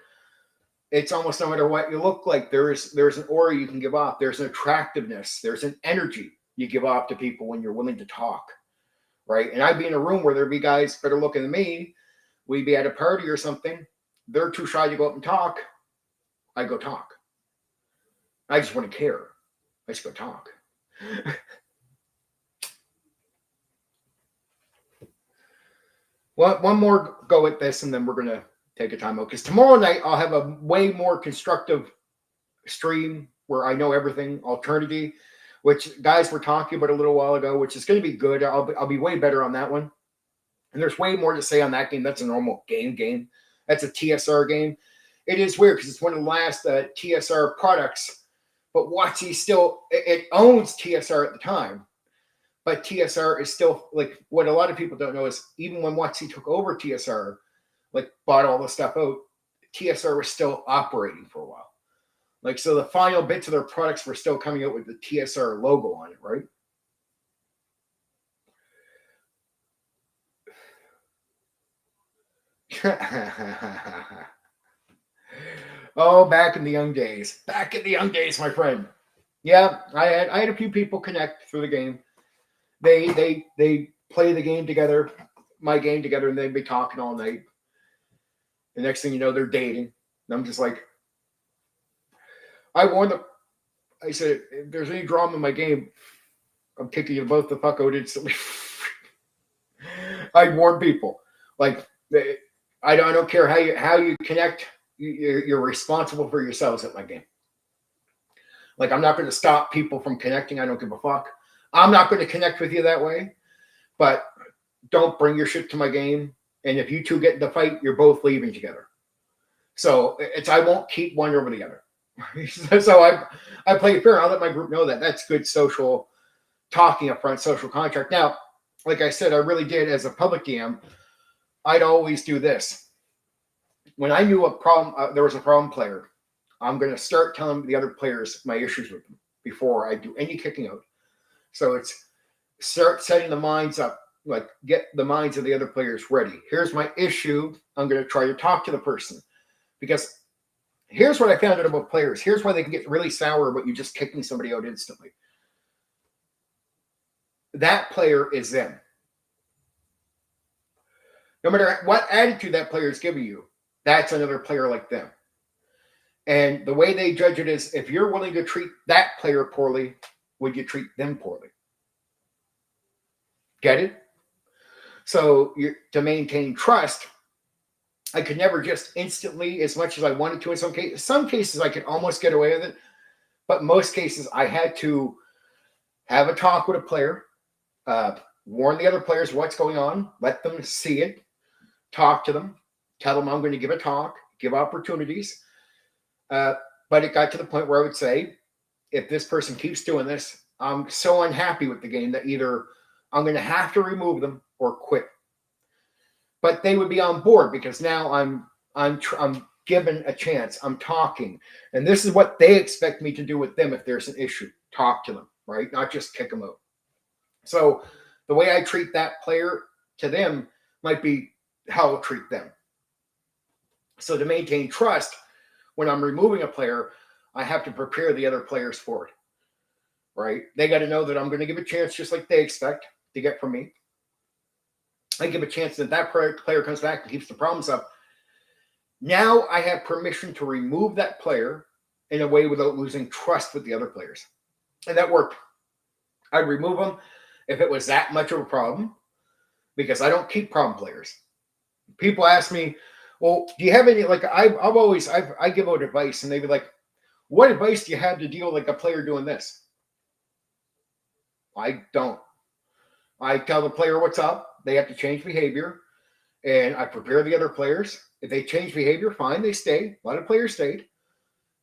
A: it's almost no matter what you look like, there's an aura you can give off. There's an attractiveness. There's an energy you give off to people when you're willing to talk, right? And I'd be in a room where there'd be guys better looking than me. We'd be at a party or something. They're too shy to go up and talk. I go talk. I just want to care. I just go talk. Well, one more go at this, and then we're going to take a time out. Because tomorrow night, I'll have a way more constructive stream where I know everything, alternity, which guys were talking about a little while ago, which is going to be good. I'll be way better on that one. And there's way more to say on that game. That's a normal game. That's a TSR game. It is weird because it's one of the last TSR products, but WotC still, it owns TSR at the time. But TSR is still, like, what a lot of people don't know is even when WotC took over TSR, like bought all the stuff out, TSR was still operating for a while. Like, so the final bits of their products were still coming out with the TSR logo on it, right? Oh, back in the young days. Back in the young days, my friend. Yeah, I had a few people connect through the game. They play the game together, my game together, and they'd be talking all night. The next thing you know, they're dating. And I'm just like, I warned them. I said, if there's any drama in my game, I'm kicking you both the fuck out instantly. I warn people. Like, I don't care how you connect. You're responsible for yourselves at my game. Like, I'm not going to stop people from connecting. I don't give a fuck. I'm not going to connect with you that way. But don't bring your shit to my game. And if you two get in the fight, you're both leaving together. So I won't keep one over the other. So I play fair. I'll let my group know that. That's good social talking up front, social contract. Now, like I said, I really did as a public DM. I'd always do this. When I knew there was a problem player, I'm going to start telling the other players my issues with them before I do any kicking out. So it's start setting the minds up like get the minds of the other players ready. Here's my issue. I'm going to try to talk to the person, because here's what I found out about players. Here's why they can get really sour about you just kicking somebody out instantly. That player is them. No matter what attitude that player is giving you, that's another player like them. And the way they judge it is, if you're willing to treat that player poorly, would you treat them poorly? Get it? So to maintain trust, I could never just instantly, as much as I wanted to in some cases. Some cases I could almost get away with it, but most cases I had to have a talk with a player, warn the other players what's going on, let them see it, talk to them, tell them I'm going to give a talk, give opportunities. But it got to the point where I would say, if this person keeps doing this, I'm so unhappy with the game that either I'm going to have to remove them or quit. But they would be on board, because now I'm given a chance. I'm talking, and this is what they expect me to do with them if there's an issue. Talk to them, right? Not just kick them out. So the way I treat that player to them might be how I'll treat them. So to maintain trust, when I'm removing a player, I have to prepare the other players for it, right? They got to know that I'm going to give a chance, just like they expect to get from me. I give a chance that that player comes back and keeps the problems up. Now I have permission to remove that player in a way without losing trust with the other players. And that worked. I'd remove them if it was that much of a problem, because I don't keep problem players. People ask me, well, do you have any, like, I give out advice, and they'd be like, what advice do you have to deal with like a player doing this? I don't. I tell the player what's up. They have to change behavior, and I prepare the other players. If they change behavior, fine, they stay. A lot of players stayed.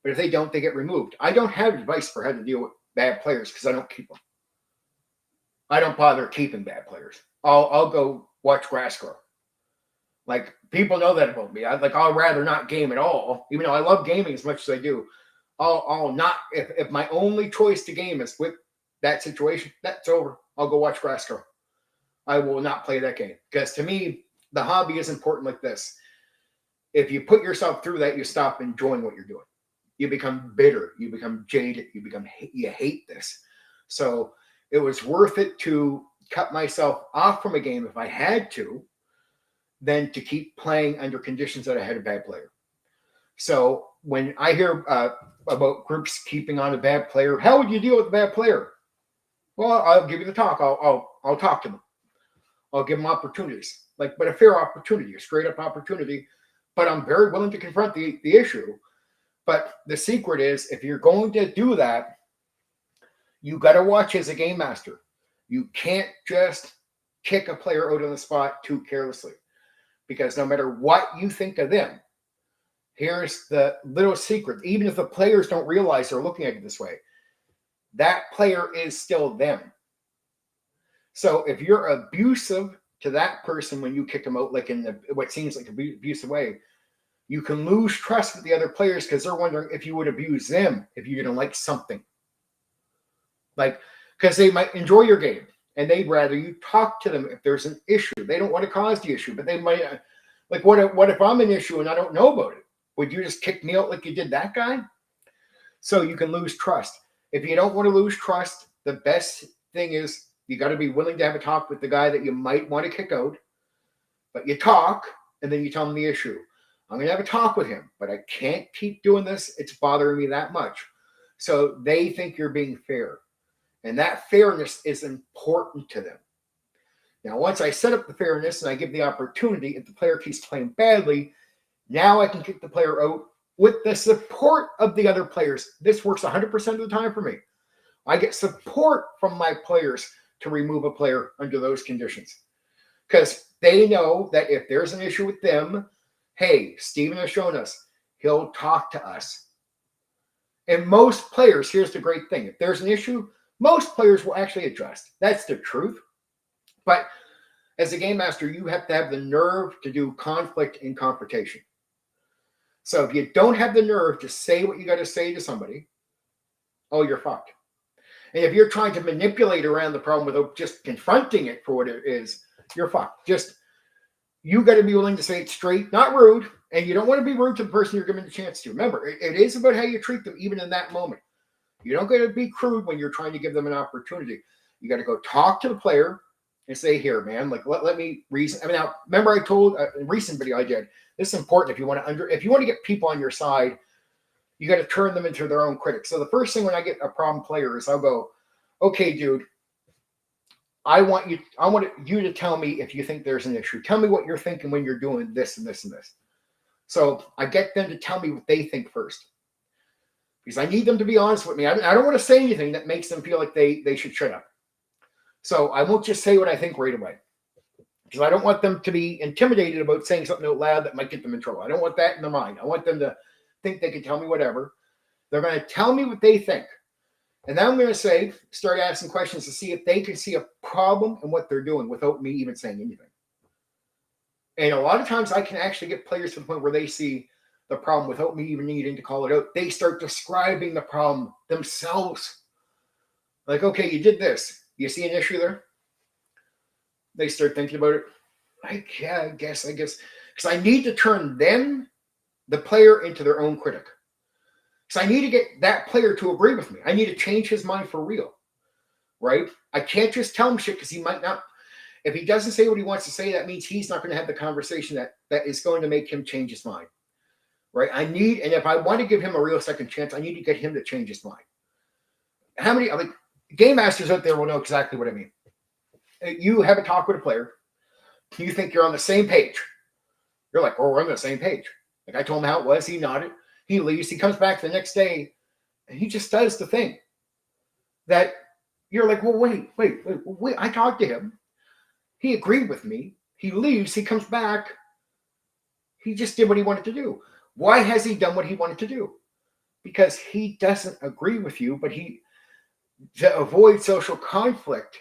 A: But if they don't, they get removed. I don't have advice for how to deal with bad players, because I don't keep them. I don't bother keeping bad players. I'll go watch grass grow. Like, people know that about me. I'll rather not game at all, even though I love gaming as much as I do. I'll not, if my only choice to game is with that situation, that's over. I'll go watch grass grow. I will not play that game, because to me, the hobby is important like this. If you put yourself through that, you stop enjoying what you're doing. You become bitter. You become jaded. You hate this. So it was worth it to cut myself off from a game if I had to, than to keep playing under conditions that I had a bad player. So when I hear about groups keeping on a bad player, how would you deal with a bad player? Well, I'll give you the talk. I'll talk to them. I'll give them opportunities, but a fair opportunity, a straight up opportunity. But I'm very willing to confront the issue. But the secret is, if you're going to do that, you got to watch as a game master. You can't just kick a player out on the spot too carelessly, because no matter what you think of them, here's the little secret. Even if the players don't realize they're looking at it this way, that player is still them. So if you're abusive to that person when you kick them out, like in what seems like an abusive way, you can lose trust with the other players, because they're wondering if you would abuse them if you didn't like something. Because they might enjoy your game, and they'd rather you talk to them if there's an issue. They don't want to cause the issue, but they might, what if I'm an issue and I don't know about it? Would you just kick me out like you did that guy? So you can lose trust. If you don't want to lose trust, the best thing is you got to be willing to have a talk with the guy that you might want to kick out. But you talk, and then you tell them the issue. I'm going to have a talk with him, but I can't keep doing this. It's bothering me that much. So they think you're being fair. And that fairness is important to them. Now, once I set up the fairness and I give the opportunity, if the player keeps playing badly, now I can kick the player out with the support of the other players. This works 100% of the time for me. I get support from my players to remove a player under those conditions, because they know that if there's an issue with them, hey, Steven has shown us, he'll talk to us. And most players, here's the great thing, if there's an issue, most players will actually adjust. That's the truth. But as a game master, you have to have the nerve to do conflict and confrontation. So if you don't have the nerve to say what you got to say to somebody, oh, you're fucked. And if you're trying to manipulate around the problem without just confronting it for what it is, you're fucked. Just, you got to be willing to say it straight, not rude. And you don't want to be rude to the person you're giving the chance to. Remember, it is about how you treat them, even in that moment. You don't got to be crude when you're trying to give them an opportunity. You got to go talk to the player and say, here, man, like, let me reason. I mean, now, remember I told a recent video I did, this is important if you want to get people on your side, you got to turn them into their own critics. So the first thing when I get a problem player is I'll go, okay, dude, I want you to tell me if you think there's an issue. Tell me what you're thinking when you're doing this and this and this. So I get them to tell me what they think first, because I need them to be honest with me. I don't want to say anything that makes them feel like they should shut up. So I won't just say what I think right away, because I don't want them to be intimidated about saying something out loud that might get them in trouble. I don't want that in their mind. I want them to think they can tell me whatever. They're going to tell me what they think. And then I'm going to start asking questions to see if they can see a problem in what they're doing without me even saying anything. And a lot of times I can actually get players to the point where they see the problem without me even needing to call it out. They start describing the problem themselves. Like, okay, you did this. You see an issue there? They start thinking about it. I guess. Because I need to turn them, the player, into their own critic. Because I need to get that player to agree with me. I need to change his mind for real. Right? I can't just tell him shit because he might not. If he doesn't say what he wants to say, that means he's not going to have the conversation that is going to make him change his mind. Right? And if I want to give him a real second chance, I need to get him to change his mind. How many game masters out there will know exactly what I mean? You have a talk with a player. You think you're on the same page. You're like, oh, we're on the same page. Like, I told him how it was. He nodded. He leaves. He comes back the next day, and he just does the thing that you're like, well, wait. I talked to him. He agreed with me. He leaves. He comes back. He just did what he wanted to do. Why has he done what he wanted to do? Because he doesn't agree with you, but to avoid social conflict,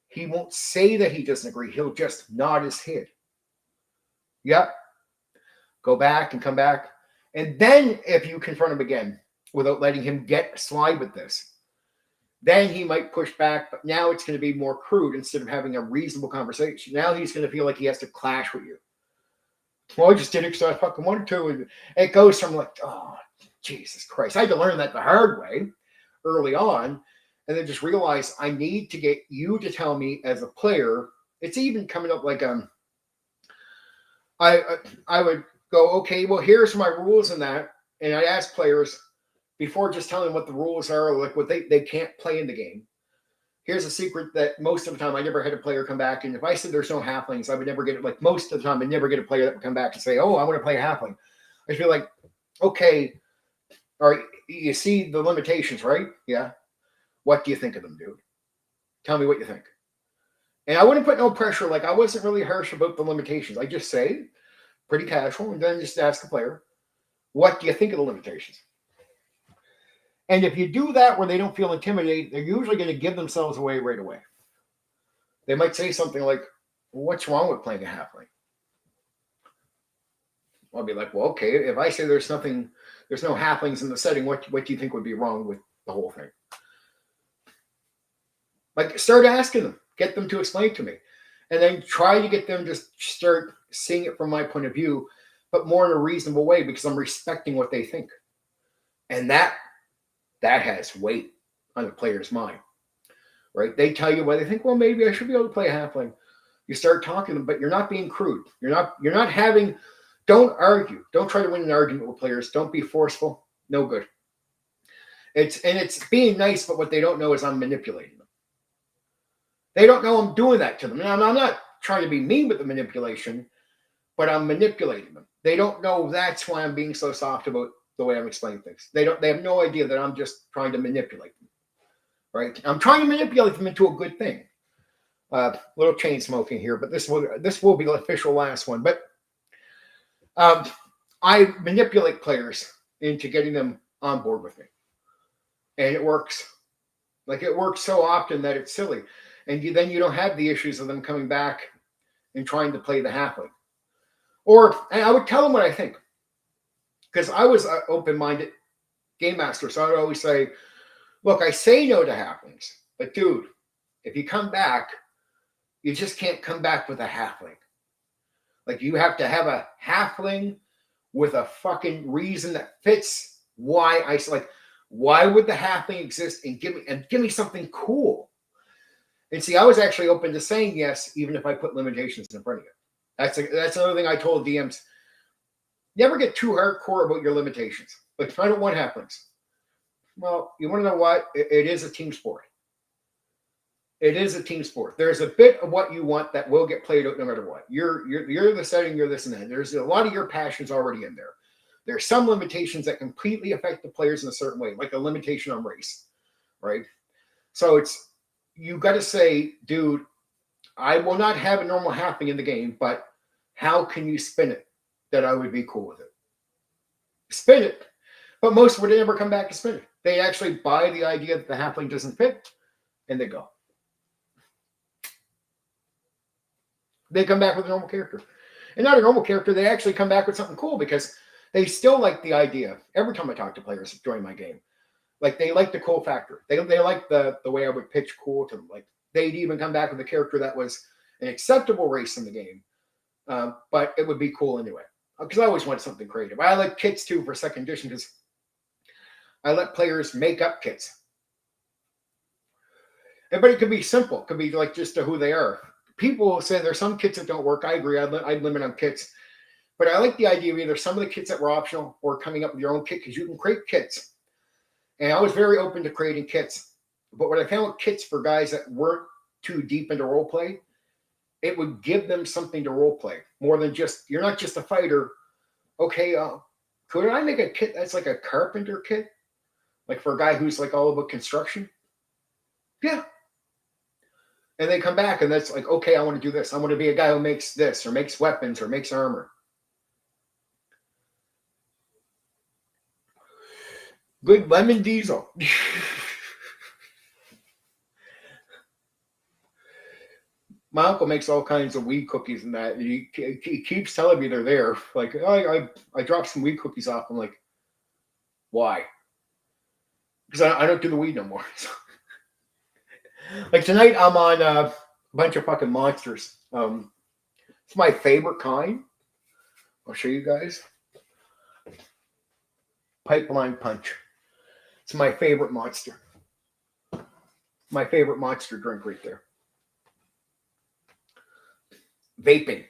A: he won't say that he doesn't agree. He'll just nod his head. Yep. Go back and come back. And then if you confront him again without letting him slide with this, then he might push back, but now it's going to be more crude instead of having a reasonable conversation. Now he's going to feel like he has to clash with you. Well, I just did it because I fucking wanted to. And it goes from like, oh, Jesus Christ. I had to learn that the hard way early on, and then just realize I need to get you to tell me as a player. It's even coming up like I would go, okay, well, here's my rules and that. And I ask players, before just telling them what the rules are, like what they can't play in the game. Here's a secret that most of the time I never had a player come back. And if I said there's no halflings, I would never get it. Like most of the time, I'd never get a player that would come back and say, oh, I want to play a halfling. I feel like, okay, all right, you see the limitations, right? Yeah. What do you think of them, dude? Tell me what you think. And I wouldn't put no pressure. Like, I wasn't really harsh about the limitations. I just say, pretty casual, and then just ask the player, what do you think of the limitations? And if you do that where they don't feel intimidated, they're usually going to give themselves away right away. They might say something like, well, what's wrong with playing a halfling? I'll be like, well, okay, if I say there's no halflings in the setting, what do you think would be wrong with the whole thing? Like, start asking them, get them to explain to me, and then try to get them to start seeing it from my point of view, but more in a reasonable way, because I'm respecting what they think. And that has weight on the player's mind, right? They tell you why they think, well, maybe I should be able to play a halfling. You start talking to them, but you're not being crude. Don't argue. Don't try to win an argument with players. Don't be forceful. No good. It's being nice, but what they don't know is I'm manipulating them. They don't know I'm doing that to them. And I'm not trying to be mean with the manipulation, but I'm manipulating them. They don't know that's why I'm being so soft about the way I'm explaining things. They have no idea that I'm just trying to manipulate them, right? I'm trying to manipulate them into a good thing. Little chain smoking here, but this will be the official last one. But I manipulate players into getting them on board with me, and it works. Like, it works so often that it's silly, and then you don't have the issues of them coming back and trying to play the halfling. And I would tell them what I think, because I was an open-minded game master, so I would always say, look, I say no to halflings, but dude, if you come back, you just can't come back with a halfling. Like, you have to have a halfling with a fucking reason that fits why I like. Why would the halfling exist? And give me something cool. And see, I was actually open to saying yes, even if I put limitations in front of you. That's another thing I told DMs. Never get too hardcore about your limitations. Like, I don't want halflings. Well, you want to know what? It is a team sport. It is a team sport. There's a bit of what you want that will get played out no matter what. You're the setting, you're this and that. There's a lot of your passions already in there. There's some limitations that completely affect the players in a certain way, like a limitation on race, right? So you got to say, dude, I will not have a normal halfling in the game, but how can you spin it that I would be cool with it? Spin it. But most would never come back to spin it. They actually buy the idea that the halfling doesn't fit, and they go. They come back with a normal character. And not a normal character, they actually come back with something cool because they still like the idea. Every time I talk to players during my game, like, they like the cool factor. They like the way I would pitch cool to them. Like, they'd even come back with a character that was an acceptable race in the game, but it would be cool anyway. Because I always want something creative. I like kits too for second edition because I let players make up kits. But it could be simple. It could be like just to who they are. People say there's some kits that don't work. I agree. I'd limit on kits. But I like the idea of either some of the kits that were optional or coming up with your own kit, because you can create kits. And I was very open to creating kits. But what I found with kits for guys that weren't too deep into role play, it would give them something to role play more than just, you're not just a fighter. Okay, could I make a kit that's like a carpenter kit? Like for a guy who's like all about construction? Yeah. And they come back and that's like, okay, I want to do this. I want to be a guy who makes this or makes weapons or makes armor. Good lemon diesel. My uncle makes all kinds of weed cookies and that. He keeps telling me they're there. Like, oh, I dropped some weed cookies off. I'm like, why? Because I don't do the weed no more. Like tonight, I'm on a bunch of fucking monsters. It's my favorite kind. I'll show you guys. Pipeline Punch. It's my favorite monster. My favorite monster drink right there. Vaping.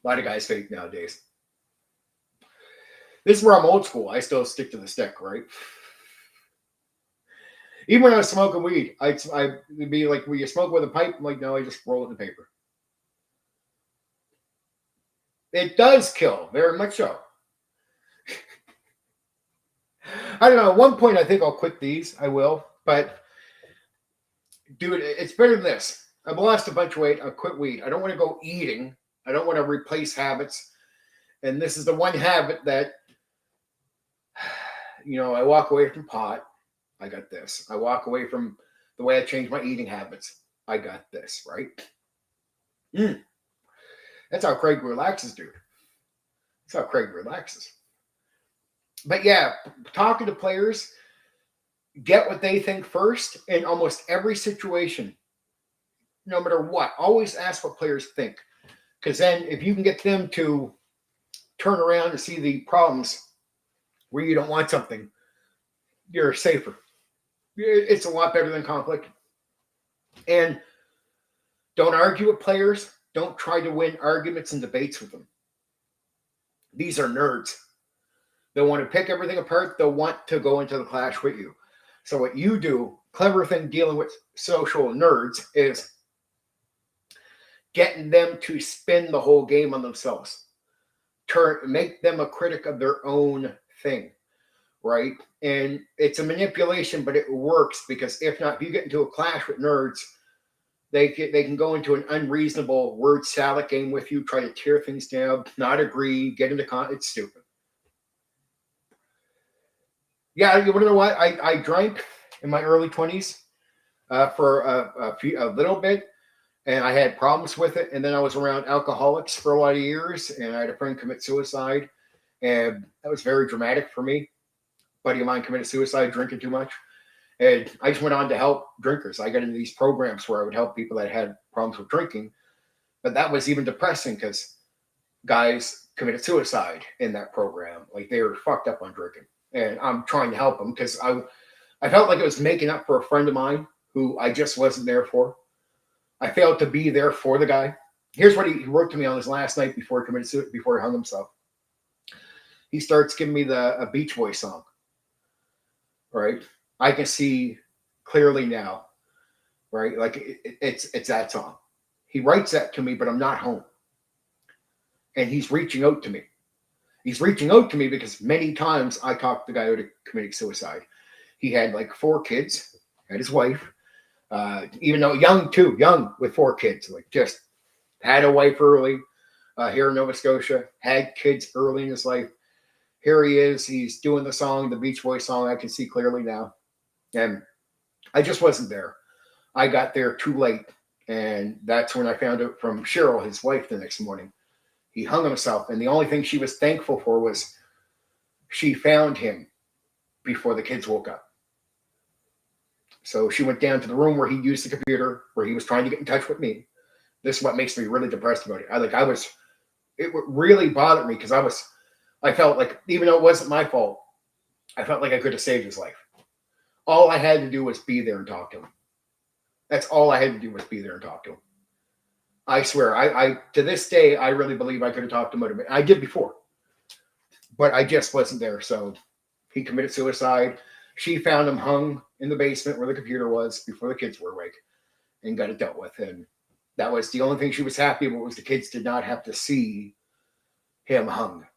A: A lot of guys vape nowadays. This is where I'm old school. I still stick to the stick, right? Even when I was smoking weed, I'd be like, will you smoke with a pipe? I'm like, no, I just roll it in paper. It does kill, very much so. I don't know. At one point, I think I'll quit these. I will. But, dude, it's better than this. I've lost a bunch of weight. I'll quit weed. I don't want to go eating. I don't want to replace habits. And this is the one habit that, I walk away from pot. I got this. I walk away from the way I changed my eating habits. I got this, right? That's how Craig relaxes, dude. That's how Craig relaxes. But yeah, talking to players, get what they think first in almost every situation, no matter what. Always ask what players think. Because then if you can get them to turn around and see the problems where you don't want something, you're safer. It's a lot better than conflict. And don't argue with players. Don't try to win arguments and debates with them. These are nerds. They'll want to pick everything apart. They'll want to go into the clash with you. So what you do, clever thing dealing with social nerds, is getting them to spin the whole game on themselves. Make them a critic of their own thing, right? And it's a manipulation, but it works because if you get into a clash with nerds, they can go into an unreasonable word salad game with you, try to tear things down, not agree, get into it's stupid. Yeah, you want to know what? I drank in my early 20s for a little bit, and I had problems with it. And then I was around alcoholics for a lot of years, and I had a friend commit suicide, and that was very dramatic for me. A buddy of mine committed suicide drinking too much, And I just went on to help drinkers. I got into these programs where I would help people that had problems with drinking. But that was even depressing because guys committed suicide in that program. Like they were fucked up on drinking. And I'm trying to help them because I felt like it was making up for a friend of mine who I just wasn't there for. I failed to be there for the guy. Here's what he wrote to me on his last night before he committed suicide, before he hung himself. He starts giving me a Beach Boys song. Right? I can see clearly now. Right? Like it's that song. He writes that to me, but I'm not home. And he's reaching out to me. He's reaching out to me because many times I talked the guy out of committing suicide. He had like 4 kids, had his wife, even though young with 4 kids, like just had a wife early here in Nova Scotia, had kids early in his life. Here he is. He's doing the song, the Beach Boys song. I can see clearly now. And I just wasn't there. I got there too late. And that's when I found out from Cheryl, his wife, the next morning. He hung himself. And the only thing she was thankful for was she found him before the kids woke up. So she went down to the room where he used the computer, where he was trying to get in touch with me. This is what makes me really depressed about it. It really bothered me because I felt like, even though it wasn't my fault, I felt like I could have saved his life. All I had to do was be there and talk to him. That's all I had to do was be there and talk to him. I swear, I to this day, I really believe I could have talked to him. I did before, but I just wasn't there. So he committed suicide. She found him hung in the basement where the computer was before the kids were awake and got it dealt with. And that was the only thing she was happy about, was the kids did not have to see him hung.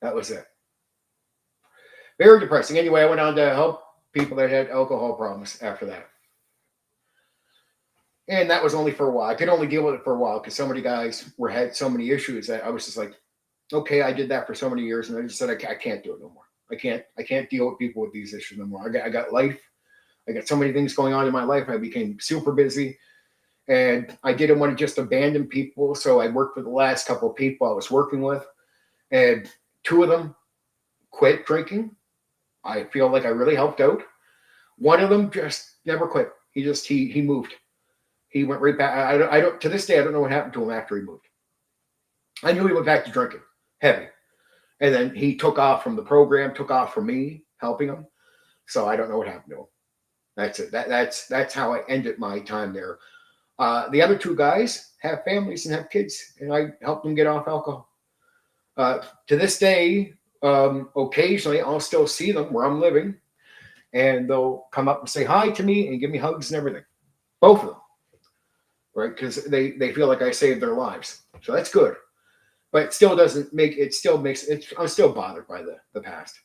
A: That was it. Very depressing. Anyway, I went on to help people that had alcohol problems after that. And that was only for a while. I could only deal with it for a while because so many guys had so many issues that I was just like, okay, I did that for so many years, and I just said I can't do it no more. I can't deal with people with these issues no more. I got life. I got so many things going on in my life. I became super busy, and I didn't want to just abandon people. So I worked with the last couple of people I was working with, and 2 of them quit drinking. I feel like I really helped out. One of them just never quit. He moved. He went right back. I don't to this day, I don't know what happened to him after he moved. I knew he went back to drinking heavy. And then he took off from the program, took off from me helping him. So I don't know what happened to him. That's it. That's how I ended my time there. The other 2 guys have families and have kids, and I helped them get off alcohol. To this day, occasionally I'll still see them where I'm living, and they'll come up and say hi to me and give me hugs and everything. Both of them. Right? Because they feel like I saved their lives. So that's good. But it still doesn't make it. Still makes it. I'm still bothered by the past.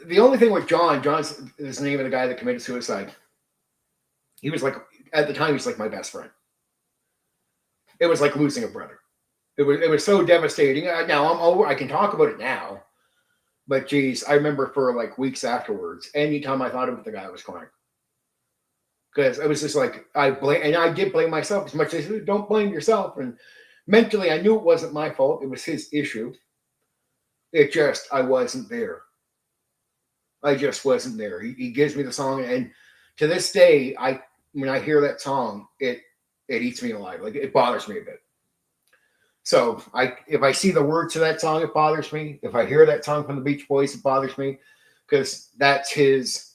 A: The only thing with John's is the name of the guy that committed suicide. He was like, at the time, he was like my best friend. It was like losing a brother. It was so devastating. Now I'm over. I can talk about it now, but geez, I remember for like weeks afterwards. Anytime I thought about the guy, I was crying. Because it was just like, I did blame myself as much as don't blame yourself. And mentally, I knew it wasn't my fault. It was his issue. I wasn't there. I just wasn't there. He gives me the song. And to this day, when I hear that song, it eats me alive. Like, it bothers me a bit. So if I see the words to that song, it bothers me. If I hear that song from the Beach Boys, it bothers me. Because that's his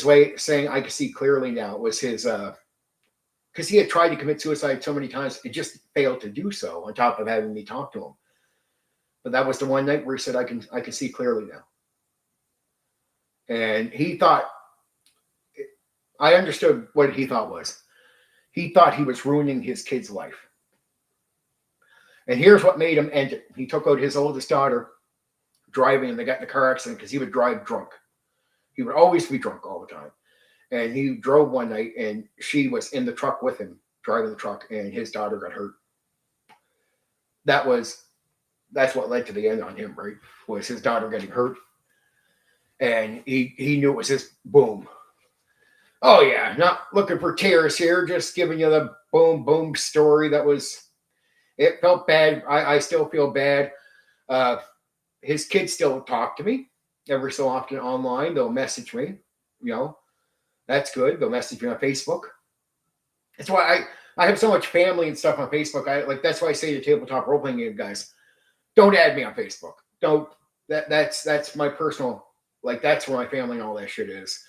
A: way of saying, I can see clearly now. It was his, because he had tried to commit suicide so many times, it just failed to do so, on top of having me talk to him. But that was the one night where he said, I can see clearly now. And he thought, I understood what he thought was. He thought he was ruining his kid's life. And here's what made him end it. He took out his oldest daughter driving, and they got in a car accident because he would drive drunk. He would always be drunk all the time. And he drove one night, and she was in the truck with him, driving the truck, and his daughter got hurt. That's what led to the end on him, right? Was his daughter getting hurt. And he knew it was his boom. Oh, yeah, not looking for tears here, just giving you the boom, boom story. It felt bad. I still feel bad. His kids still talk to me every so often online. They'll message me. That's good. They'll message me on Facebook. That's why I have so much family and stuff on Facebook. That's why I say to tabletop role playing game guys, don't add me on Facebook. Don't. That's my personal. That's where my family and all that shit is.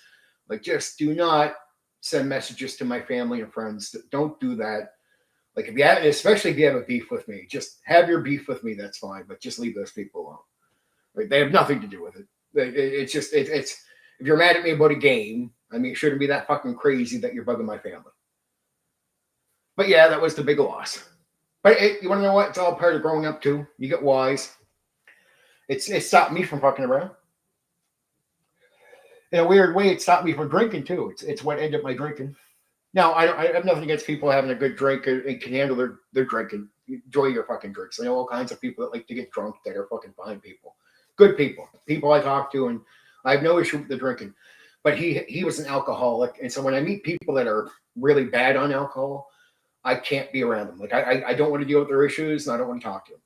A: Just do not send messages to my family and friends. Don't do that. If you have, especially if you have a beef with me, just have your beef with me. That's fine, but just leave those people alone. They have nothing to do with it. It's just if you're mad at me about a game, it shouldn't be that fucking crazy that you're bugging my family. But yeah, that was the big loss. But you want to know what? It's all part of growing up too. You get wise. It stopped me from fucking around. In a weird way, it stopped me from drinking too. It's what ended my drinking. Now, I have nothing against people having a good drink and can handle their drinking. Enjoy your fucking drinks. I know all kinds of people that like to get drunk that are fucking fine people. Good people. People I talk to, and I have no issue with the drinking. But he was an alcoholic. And so when I meet people that are really bad on alcohol, I can't be around them. I don't want to deal with their issues, and I don't want to talk to them.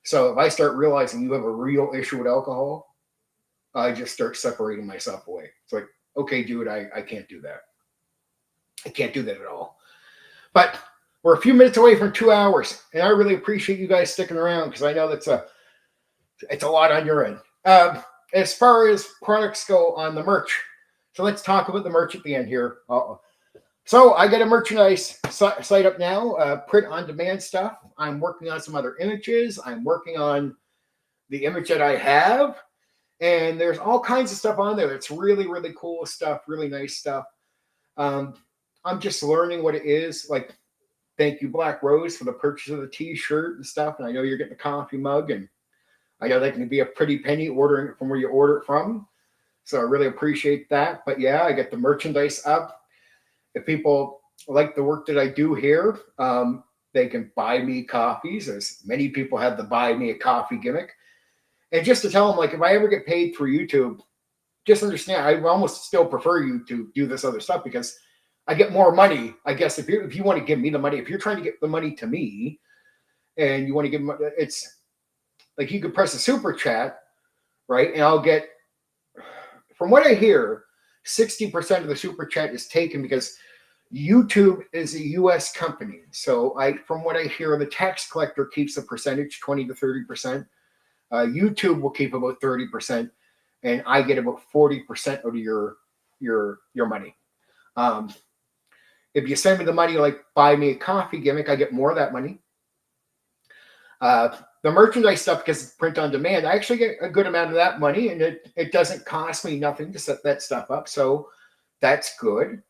A: So if I start realizing you have a real issue with alcohol, I just start separating myself away. It's okay, dude, I can't do that. I can't do that at all. But we're a few minutes away from 2 hours, and I really appreciate you guys sticking around because I know it's a lot on your end. As far as products go on the merch, so let's talk about the merch at the end here. So I got a merchandise site up now, print on demand stuff. I'm working on some other images. I'm working on the image that I have, and there's all kinds of stuff on there. It's really, really cool stuff, really nice stuff. I'm just learning what it is. Thank you, Black Rose, for the purchase of the t-shirt and stuff. And I know you're getting a coffee mug, and I know that can be a pretty penny ordering it from where you order it from. So I really appreciate that. But yeah, I get the merchandise up. If people like the work that I do here, they can buy me coffees, as many people have the buy me a coffee gimmick. And just to tell them, if I ever get paid through YouTube, just understand, I almost still prefer you to do this other stuff because I get more money, I guess, if you want to give me the money. If you're trying to get the money to me and you want to give me, it's you could press a super chat, right? And I'll get, from what I hear, 60% of the super chat is taken because YouTube is a U.S. company. So from what I hear, the tax collector keeps a percentage, 20 to 30%. YouTube will keep about 30%, and I get about 40% of your money. If you send me the money, buy me a coffee gimmick, I get more of that money. The merchandise stuff, because it's print on demand, I actually get a good amount of that money, and it doesn't cost me nothing to set that stuff up. So that's good.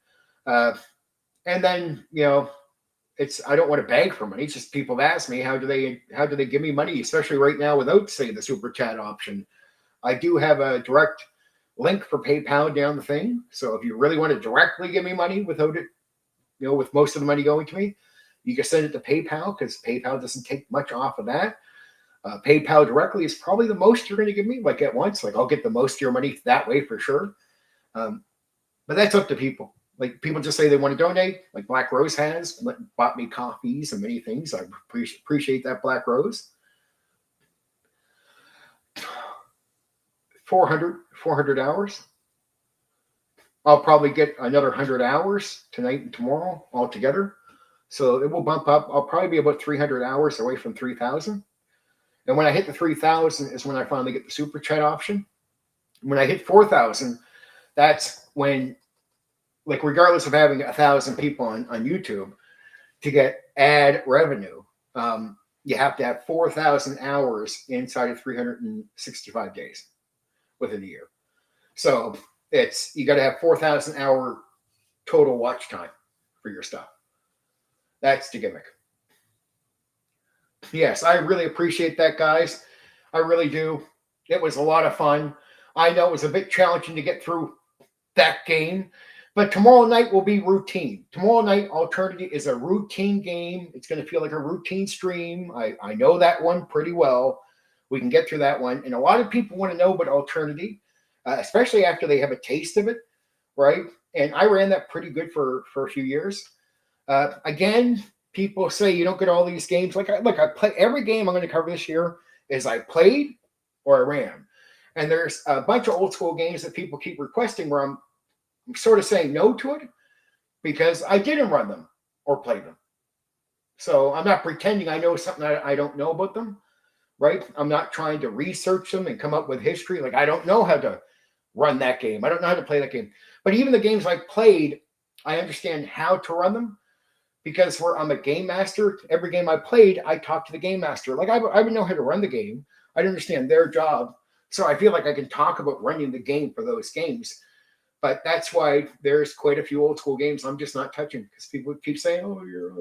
A: And then, I don't want to beg for money. It's just people ask me, how do they give me money, especially right now without, say, the super chat option. I do have a direct link for PayPal down the thing. So if you really want to directly give me money without it, with most of the money going to me, you can send it to PayPal because PayPal doesn't take much off of that. PayPal directly is probably the most you're going to give me, at once. I'll get the most of your money that way for sure. But that's up to people. People just say they want to donate, Black Rose has bought me coffees and many things. I appreciate that, Black Rose. 400 hours. I'll probably get another 100 hours tonight and tomorrow altogether. So it will bump up. I'll probably be about 300 hours away from 3,000. And when I hit the 3,000 is when I finally get the super chat option. When I hit 4,000, that's when, regardless of having 1,000 people on YouTube, to get ad revenue, you have to have 4,000 hours inside of 365 days within a year. So you got to have 4,000 hour total watch time for your stuff. That's the gimmick. Yes, I really appreciate that, guys. I really do. It was a lot of fun. I know it was a bit challenging to get through that game, but tomorrow night will be routine. Tomorrow night, Alternity is a routine game. It's going to feel like a routine stream. I know that one pretty well. We can get through that one. And a lot of people want to know about Alternity, especially after they have a taste of it, right? And I ran that pretty good for a few years. Again, people say you don't get all these games. I play every game I'm going to cover this year is I played or I ran. And there's a bunch of old school games that people keep requesting where I'm sort of saying no to it because I didn't run them or play them. So I'm not pretending I know something I don't know about them, right? I'm not trying to research them and come up with history. Like, I don't know how to run that game. I don't know how to play that game. But even the games I played, I understand how to run them because I'm a game master. Every game I played, I talked to the game master. Like, I would know how to run the game. I'd understand their job. So I feel like I can talk about running the game for those games. But that's why there's quite a few old school games I'm just not touching because people keep saying, oh, you're...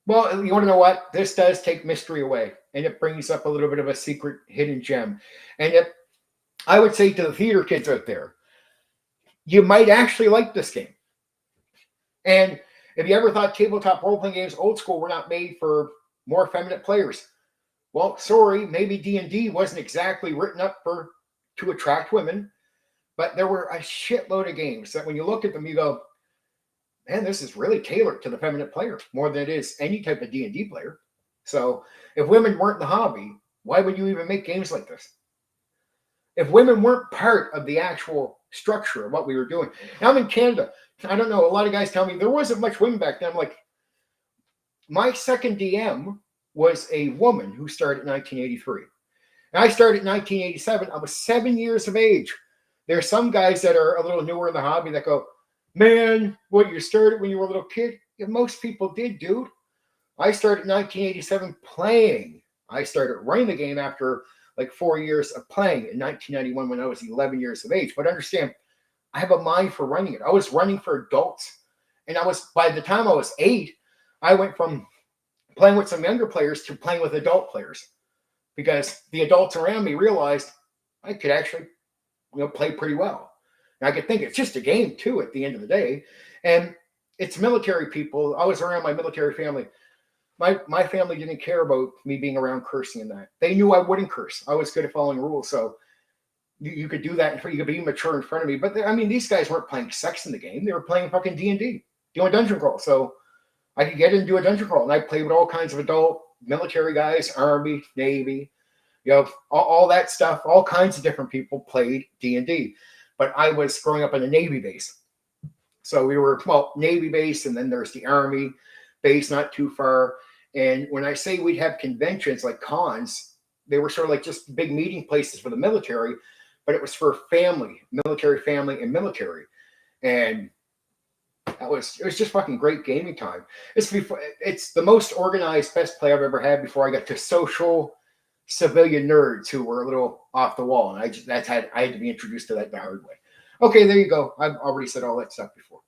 A: Well, you want to know what? This does take mystery away, and it brings up a little bit of a secret hidden gem. And I would say to the theater kids out there, you might actually like this game. And if you ever thought tabletop role-playing games, old school, were not made for more effeminate players, well, sorry, maybe D&D wasn't exactly written up to attract women, but there were a shitload of games that when you look at them, you go, man, this is really tailored to the feminine player more than it is any type of D&D player. So if women weren't the hobby, why would you even make games like this? If women weren't part of the actual structure of what we were doing. Now I'm in Canada. I don't know. A lot of guys tell me there wasn't much women back then. I'm like, my second DM was a woman who started in 1983. And I started in 1987. I was 7 years of age. There are some guys that are a little newer in the hobby that go, man, what, you started when you were a little kid? Yeah, most people did, dude. I started in 1987 playing. I started running the game after like 4 years of playing in 1991 when I was 11 years of age. But understand, I have a mind for running it. I was running for adults. And by the time I was 8, I went from playing with some younger players to playing with adult players because the adults around me realized I could actually, play pretty well. And I could think it's just a game too at the end of the day. And it's military people. I was around my military family. My family didn't care about me being around cursing and that. They knew I wouldn't curse. I was good at following rules. So you could do that. You could be mature in front of me. But these guys weren't playing sex in the game. They were playing fucking D&D, doing dungeon crawl. So I could get in and do a dungeon crawl. And I played with all kinds of adult military guys, Army, Navy, all that stuff. All kinds of different people played D&D. But I was growing up in a Navy base. So we were, Navy base, and then there's the Army base not too far. And when I say we'd have conventions like cons, they were sort of like just big meeting places for the military, but it was for military family, and military. And it was just fucking great gaming time. It's the most organized, best play I've ever had before I got to social civilian nerds who were a little off the wall. And I had to be introduced to that the hard way. Okay, there you go. I've already said all that stuff before.